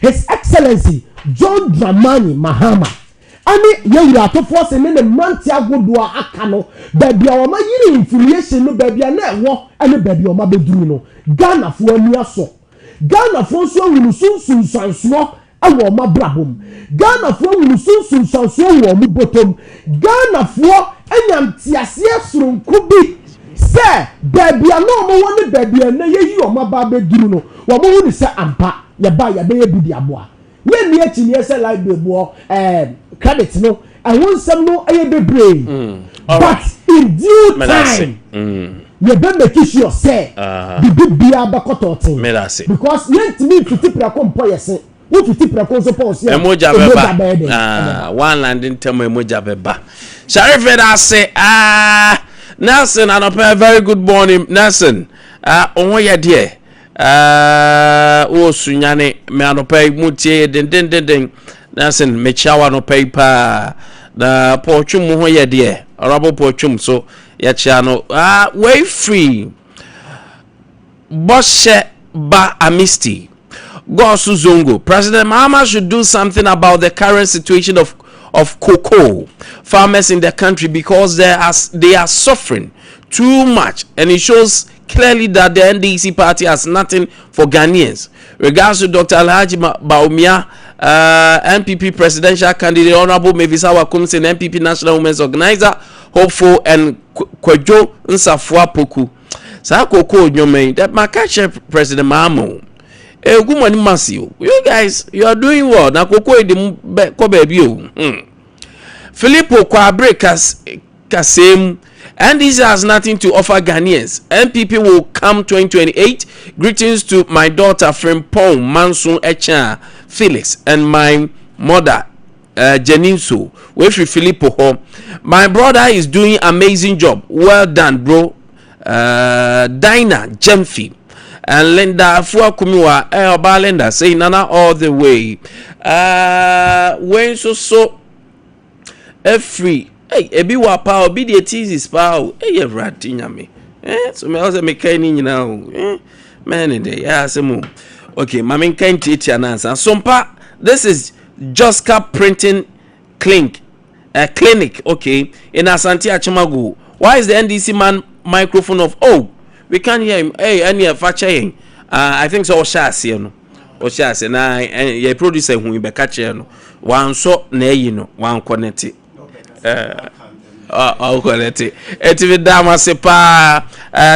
His Excellency John Dramani Mahama. Ani yewura to force ne manti agodoa aka no baby a ma yiri infiliation no baby na ewo ene baby o ma beduru no Ghana fo ani aso Ghana fo so wunu sunsun sanso ewo ma brabom Ghana fo wunu sunsun sanso ewo mu botom Ghana fo enyamtiase asurunku bi se baby a no mo woni baby na yeyi o ma ba beduru no wo mo woni se ampa ye ba ye be bidi aboa ye ni echi ni ese like be bo credit no I want some no bebre but right. In due time you better make sure say the big bia bakoto thing because let me to tip ra kompo yese wo to tip ra konso pon se emoja beba one landing term emoja beba Sharif Eda say Nelson and very good morning Nelson onwo ye de o sunyane me anopai mutie den Nelson mechawa no paper na pochum ho ye de arabo pochum so ya chia no way free Boshe ba amisti Gosu Zongo President Mahama should do something about the current situation of cocoa farmers in the country because they are suffering too much and it shows clearly that the NDC party has nothing for Ghanaians. Regards to Dr. Alhaji Baumia, NPP presidential candidate, Honorable Mevisawa Kumsin, NPP National Women's Organizer, hopeful, and Kwejo Nsafua Poku. Sa koko nyome that my catch President Mahamo. Good morning, Masio. You guys, you are doing well. Na koko edi ko baby o. Filippo Kwabre Kasem. And this has nothing to offer Ghanaians. NPP will come 2028. Greetings to my daughter Frimpong Mansun Echa Felix and my mother Jeninso. Wefi Filippo home. My brother is doing amazing job. Well done, bro. Dinah Jemfi and Linda Fuakumiwa Oba Linda say Nana all the way. When so free. Hey, ebi wa pa obi de teases pa o. Hey, everati nyame. So me also me kan ni nyina o. Man dey ya asemo. Okay, mama kan titi anansa. Sompa, this is Joska Printing Clinic. Clinic, okay, in Asante Achimago. Why is the NDC man microphone of We can't hear him. Hey, any fache. I think so. Oshasi no. Oshasi na ye producer who be catch no. One so na yi no. One connect. I'll connect it. Eti dama se pa.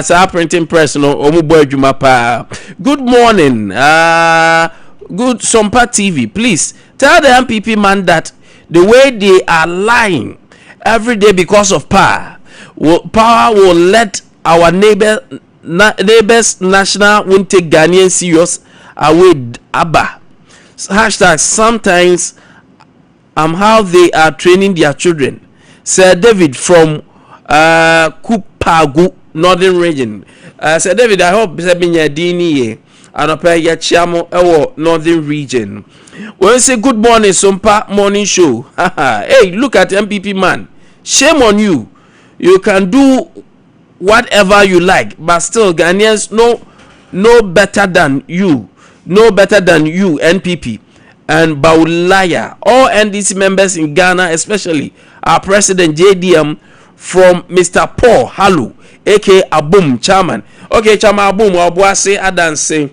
Sa printing press no. Omu boy juma pa. Good morning. Good Sompa TV. Please tell the MPP man that the way they are lying every day because of power will let our neighbors national won't take Ghanaian serious away. Abba hashtag sometimes how they are training their children. Sir David from Kupagu Northern Region. Sir David, I hope Dini Anope Yachiamo Ewo Northern Region. When say good morning, Sompa morning show. Hey, look at MPP man. Shame on you. You can do whatever you like, but still Ghanaians no better than you. No better than you, NPP. And Baulaya. All NDC members in Ghana, especially our president JDM from Mr. Paul Halu, aka Abum Chairman. Okay, Chairman Abum, Obuase Adanse.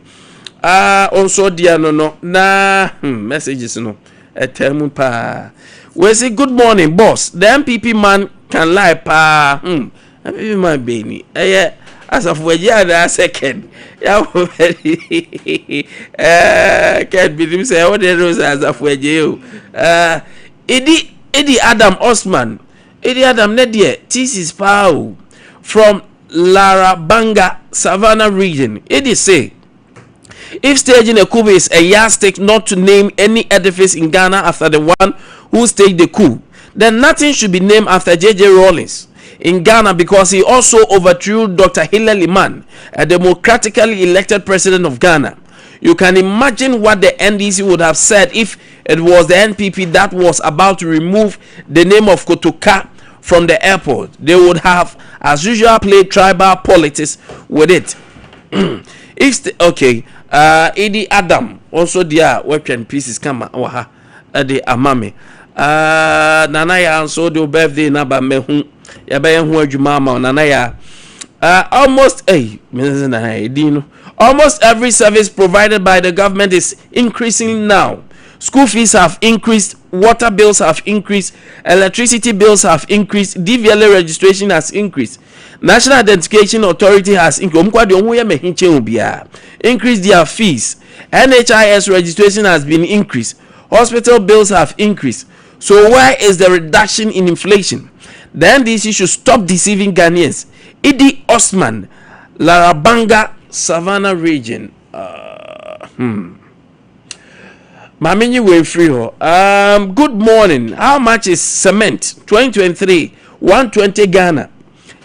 Also dear no na messages no etemu pa. We say good morning boss. The MPP man can lie pa. MPP man be ni. As of we ya second. Ya can't believe say what the rose as of we you. Edi Adam Osman. Edi Adam Nedie thesis pa from Larabanga Savannah region. Edi say if staging a coup is a yardstick not to name any edifice in Ghana after the one who staged the coup, then nothing should be named after J.J. Rawlings in Ghana because he also overthrew Dr. Hillel Iman, a democratically elected president of Ghana. You can imagine what the NDC would have said if it was the NPP that was about to remove the name of Kotoka from the airport. They would have, as usual, played tribal politics with it. Edi Adam also there working pieces kama waha ade amame nana ya also do birthday na ba mehu ya ba hu adwuma ma nana ya almost almost every service provided by the government is increasing now. School fees have increased, water bills have increased, electricity bills have increased, DVLA registration has increased. National Identification Authority has increased their fees. NHIS registration has been increased. Hospital bills have increased. So where is the reduction in inflation? The NDC should stop deceiving Ghanaians. Idi Osman, Larabanga, Savannah region. Mamini way free. Good morning. How much is cement? 2023, 120 Ghana.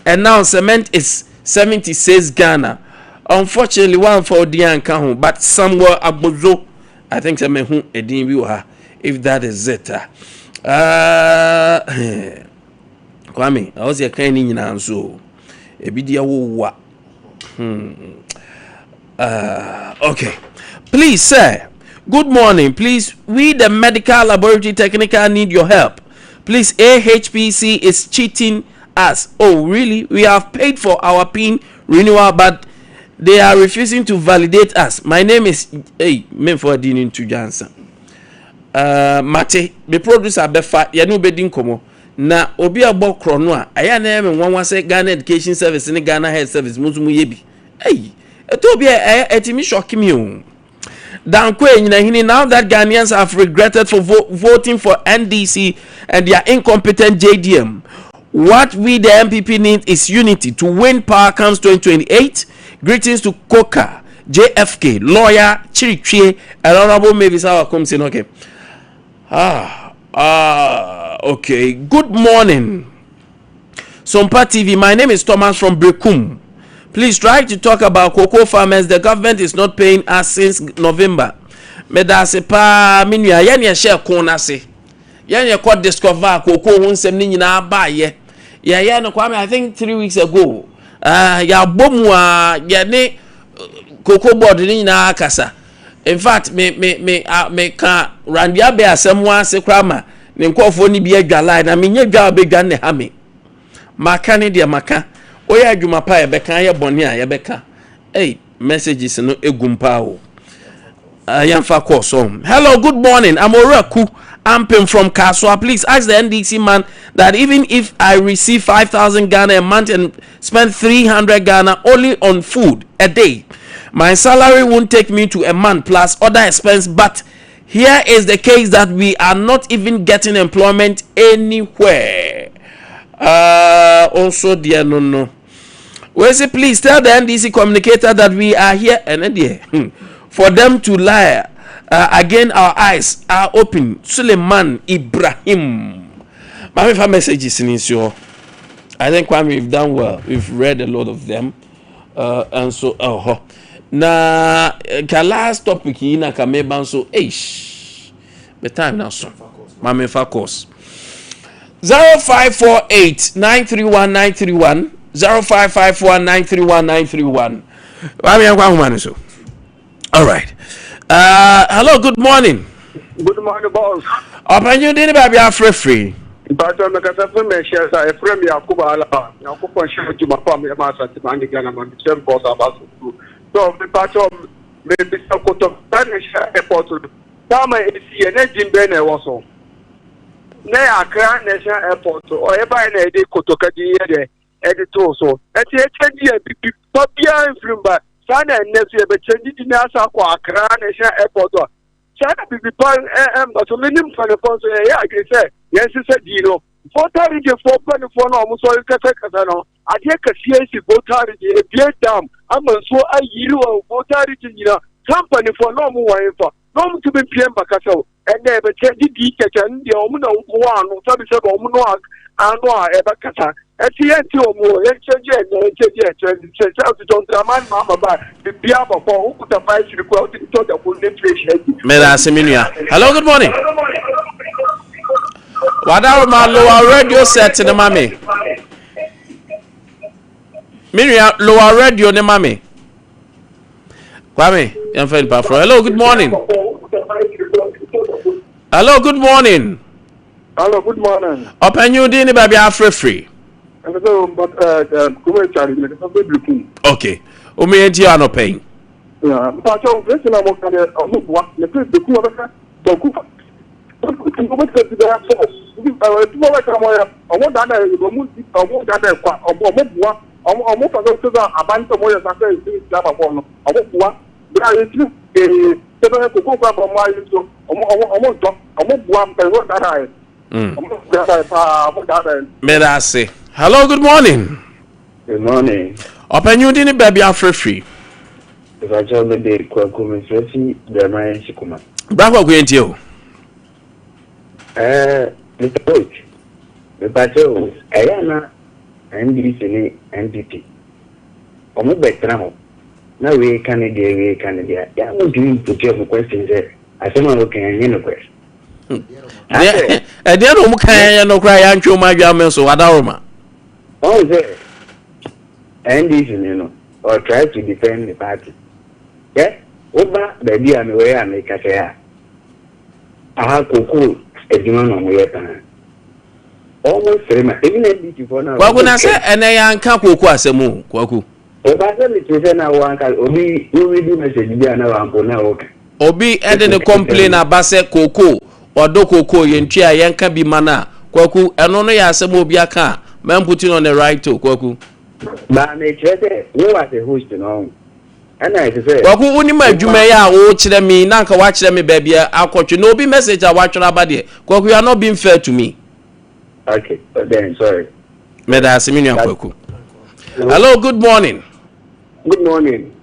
And now cement is 76 Ghana. Unfortunately, one for Dian Kahu, but somewhere Abuzo, I think Samehu Edin Viwa, if that is it. Kwame, I was a kind in Anso. Ebidia wa. Okay. Please, sir. Good morning. Please, we the medical laboratory technical need your help. Please, AHPC is cheating us. Oh, really? We have paid for our PIN renewal, but they are refusing to validate us. My name is Memphor Dinin to Johnson. Mate, the producer befa ya no bedin komo. Na obi abo krono a aya na em nwanwa se Ghana Education Service ni Ghana Health Service muzumu yebi. Eto obi etimi shock me o. Now that Ghanaians have regretted for voting for NDC and their incompetent JDM, what we the MPP need is unity to win power comes 2028. Greetings to Koka, JFK, lawyer, Chirichie, and Honorable Mavis Awa comes in. Okay. Okay. Good morning. Sompa TV. My name is Thomas from Brekum. Please try to talk about cocoa farmers. The government is not paying us since November. Medase pa minua ye share corner se. Ye ko discover cocoa hunsem ni nyina ba ye. Ye no Kwame I think 3 weeks ago. Ya bomu a ye ne cocoa board ni nyina akasa. In fact me ka randia be asem wa se krama ne nkofo ni bi adwala na menye dwa be dwa ne ha me. Maka ne dia maka. oya adwuma pa yebeka ye bone a yebeka messages no egumpa o yamfa course on. Hello, good morning. I'm Oraku Ampim from Kaswa. Please ask the NDC man that even if I receive 5,000 Ghana a month and spend 300 Ghana only on food a day, my salary won't take me to a month plus other expense. But here is the case that we are not even getting employment anywhere. Also, dear no. We say please tell the NDC communicator that we are here and there for them to lie. Again, our eyes are open. Suleiman Ibrahim. My messages in your. I think Kwame, we've done well. We've read a lot of them, and so na last topic here na kameban so the time now so. Mame focus. 0548 931 931 0554 931 931. Kwame Nkwantabisa so. All right. Hello, good morning. Good morning, boss. Open you did baby free. But I'm going to share a friend Yakuba Alaba. Yakuba share to my family, my son, and again, I'm on the same boss about to. So, the part of maybe some sort of Spanish airport. Tama is here, and Jim Bennett also. Now, Accra National Airport, or ever in a day, Kotokadi, editor. So, at the end of the Papia and Flumba. Sana next year, but change the NASA for Accra National Airport. Sana people, so many for the phone. I can say, yes, it's a deal. 430 4.4 almost all Casano. I take a CSC 430, a beer dam. I'm so a year of 430, company for no more info. No to be PM Bacasso, and they have a change the kitchen, the Omuno one, or some Omuno, and no, Ebacasa. At the end, two more, let's change Mama, the Piaba for who could have fight the quality to the full inflation. Hello, good morning. What are my lower radio set to the mammy? Miriam, lower radio, the mammy. Kwame, I'm fine, Pafro. Hello, good morning. Hello, good morning. Hello, good morning. Open you, Dini, baby, I'm free. Okay. Enti ano pay. Yeah, but I'm listening to what the Hello, good morning. Good morning. Open you didn't baby free. If I tell the day, Kwame the man Shikuma. Bravo, going you. Mr. Coach, the battle, Ayana, NDC, NDP. Omo better now we Canada. Yeah, I'm doing to give questions there. I say, I'm looking at any question. I didn't no cry and show my gamma so Adaroma. Oh, there. NDC, or try to defend the party. Yeah, over the idea and way I make a say. I have cocoa, a demon on my time. Almost even NDC for now. What would I say? And I can't cook as a move, Kwaku. If I tell it to say now, one can Obi, you will do message, Obi, and a complain about say cocoa or do cocoa, yentia, yanka be mana, Kwaku, and only as a mobiaka, man putting on the right to Kwaku. But nature, you are the host, and I say, Kwaku, only my Jumaya, watch them me, Nanka watch them, baby, I'll coach you. No be message I watch about it. Kwaku, you are not being fair to me. Okay, but then, sorry. Kwaku. Hello, good morning. Good morning.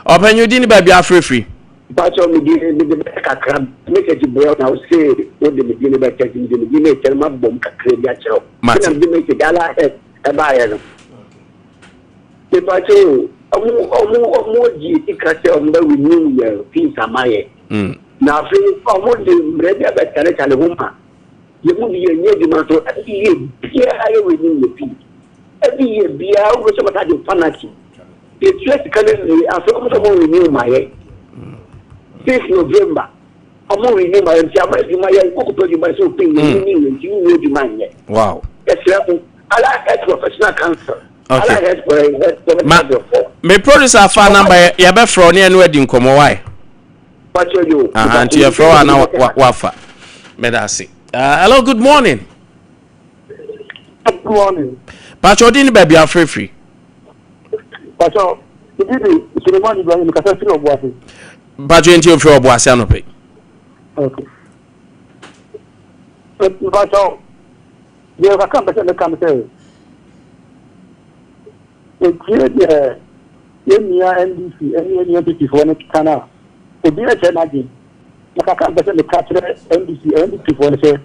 Open you didn't baby free. But on the back, make it boil now. Say, what the beginning about taking the beginning, tell my bomb, Kakrediacho. Martin, you make a gala head, a buyer. The patrol, more G, on the renewal, things are my. Now, almost the red about Canada and woman. You will be a near demand to every year, I will renew the fee. Every year, be out with some kind of fantasy. The church currently, I saw someone renew my head. Since November, I'm more renew my head. I'm going to my so thing, you know, demand yet. Wow. Yes, I like that professional counsel. Okay. Me producer fa number ya be fro ne enu adi nkomo why. Anti ya fro na wafa. Me da say. Hello, good morning. Good morning. Pacho din baby free. Pacho, Bibi, Suleiman Ibrahim ka say Obuasi. Pacho enti o free Obuasi anope. Okay. Pacho, you ka come better the come say. The NDC, any NDC for next canal. To be a channel, like I can't better the capture NDC for the say.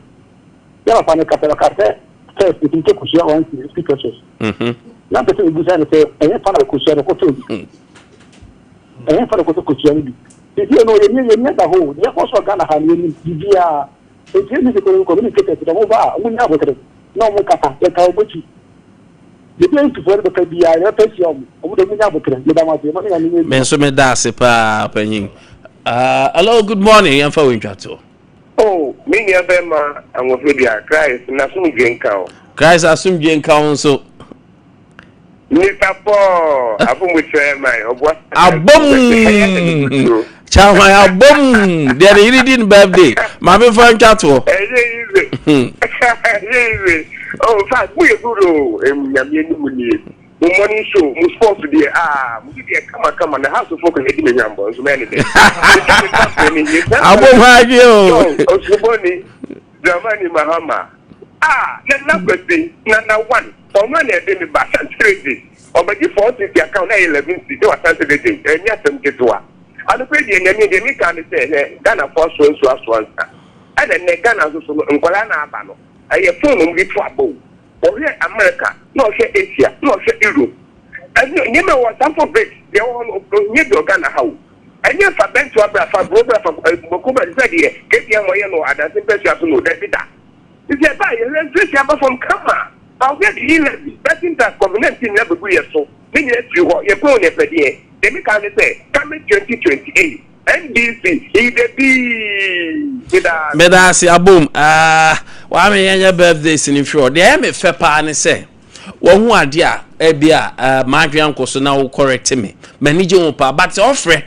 You have a capture first, we can take a share on the speakers. Now, the thing is, I say, I have found a cushion of cotton. I have found a cushion. If you know, you never hold, you also gonna have you via a technical communicator to the mobile, we never get it. No more capa, like our butcher. The place to follow the KBI, I pay you. I would have been Men so me da se pa penyin. Hello, good morning. I'm for Winchato. Oh, me near Bema, I'm with the Christ, and I soon gain count. Christ, I assume you council. Mr. Paul, I've been with my Abom! Chow my album. They're reading birthday. Mammy for Chato. Oh, in fact, we are good. Morning show, must fall to the come on, the house of folk and the numbers, many days. I won't have you. Oh, Shiboni, Germany, Mahama. Let number thing, number one. For money, I didn't buy and trade. Or by default, if you account 11, they were sensitive, and yet them get to one. I don't pay the enemy, they can't say, Ghana for so as once. And then Ghana also in Kolana Abano. I have phone with trouble. Or here America, not here Asia, not here Europe. And you know what? Some of it, they all near the Ghana house. And yes, I bent to Abra for Broker from Bokuba said here, get your Moyano, and I think that's no debita. If you buy a let's from Kama, I'll get you betting that covenant never be so. Many you what you're going to pay. They make say, coming 2028. NDC, he the Medasi abum. Wa me yanya birthdays in sure. Dey me fe pa ne say. Wo hu ade a e bia madwan koso na wo correct me. Manage wo pa but ofre.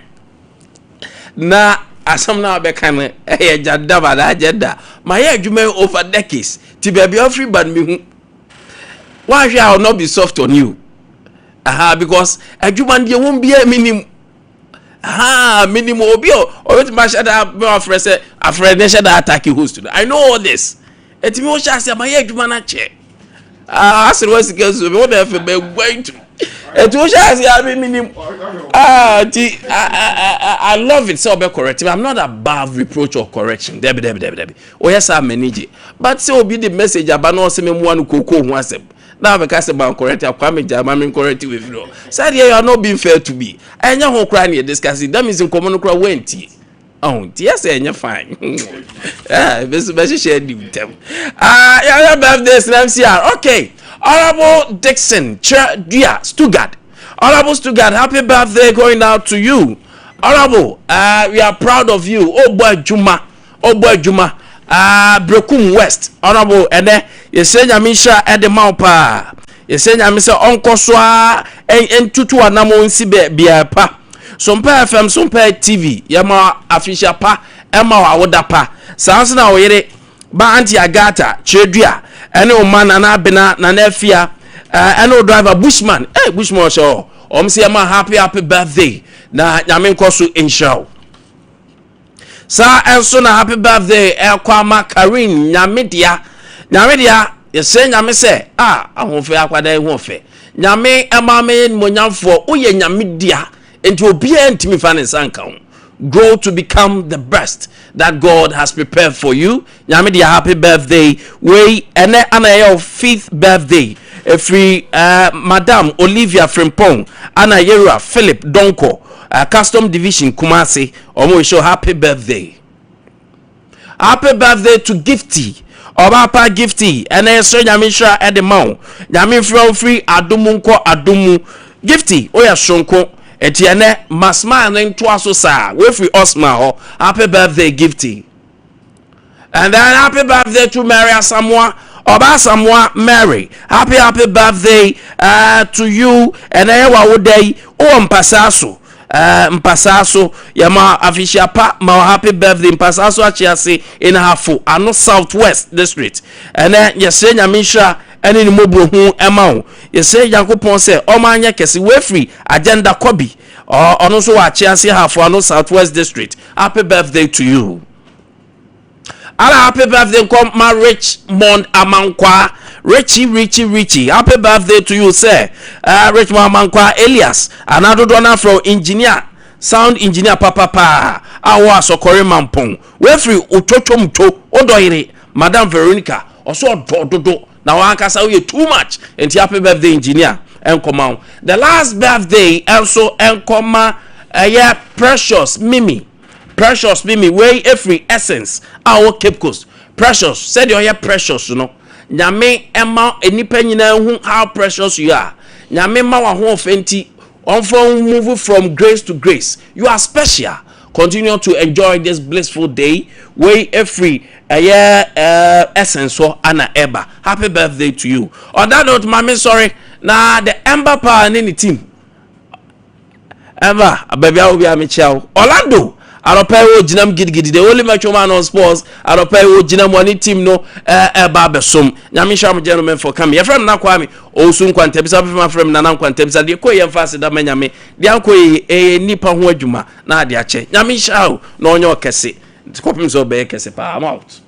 Na asam na be kan e jada ba da jada. My adwuma over decades. Ti baby ofre bad me hu. Why shall not be soft on you? Because adwuma dey won bia minim. Minimum obio or it mash that say a friend that attack host today. I know all this. It me shall say my adwuma che. As it was against me what if be going to. It shall say I minimum. I love it so be correct. I'm not above reproach or correction. Debbie. Oh yes I manage it. But so be the message about no say me one koko ho asem. Now because about correct Kwame Nkwantabisa correct with you. Said you are not being fair to me. And you won't cry discussing that means in common cry went. Oh, yes, and you're fine. This share with them. Yeah, birthdays MCR. Okay. Honorable Dixon, dear Stuttgart. Honorable Stuttgart, happy birthday going out to you. Honorable, we are proud of you. Oh boy Juma. Brokum West. Honorable, and then you say Yamisha at the Maupa. You say Yamisa Uncle Swa and Tutu Anamo in Sibe Biapa. Sompa FM, Sompa TV, Yama Afisha Pa, Emma Awadapa. Sounds now, ba Auntie Agata, Chedria, and no man and Abena, Nanefia, and no driver Bushman. Bushman show. Omsiama happy birthday. Na Yamin Kosu in show. Sa enso na happy birthday Kwame Karin Nyamidia you say nyame say ahonfe akwada ehonfe nyame emame monyamfo oye nyamidia enti obia ntimi fa ne sanka ho grow to become the best that God has prepared for you. Nyamidia happy birthday we ene ana 5th birthday free Madam Olivia Frimpong Ana Yera Philip Donko Custom Division Kumasi omo show happy birthday. Happy birthday to Gifty Obapa Gifty and so Nyamisha at the mount. Nyami from free Adumunko Adumu Gifty Oya Shonko Etienne Masma and Twaso Sa we free Osma ho. Happy birthday Gifty. And then happy birthday to Maria Samoa Obasamwa Mary, happy birthday to you and ewa wodai o mpasaso yama official pa ma happy birthday mpasaso achiase in Hafo ano Southwest District ene yese nyamisha ene ni mobro hu ema o yese Yakopon se o ma anya kese we free agenda kobi ono so wa achiase Hafo ano Southwest District. Happy birthday to you. Ala happy birthday come my Richmond Amankwa Richie. Happy birthday to you, sir. Richmond Amankwa Elias. Another donor from engineer, sound engineer Papa. Awa Sokore Mampong. We free Utochomto Odoire. Madam Veronica. Also Dodo. Now I can say too much. And happy birthday, engineer. And come on. The last birthday also and come Precious Mimi. Way every essence our Cape Coast. Precious said you're precious, you know. Nyame emma enipa nyina hu how precious you are. Nyame ma wa ho fenti on move from grace to grace. You are special. Continue to enjoy this blissful day. Way every essence so Anna Eba. Happy birthday to you. On that note, mommy, sorry. Now the Ember Power in the team. Ember, baby, I will be a Michelle. Orlando. Aropayo jinam gidigidi the only match man on sports. Aropayo jinam one team no babesum. Nyamisha am gentlemen for coming. Your friend na Kwame Osun Nkwantabisa my friend Nana Nkwantabisa de ko yemfase da manyame. De anko nipa ho adwuma na Ade Akye. Nyamisha no onyo kese. Kopim so be kese pa. I'm out.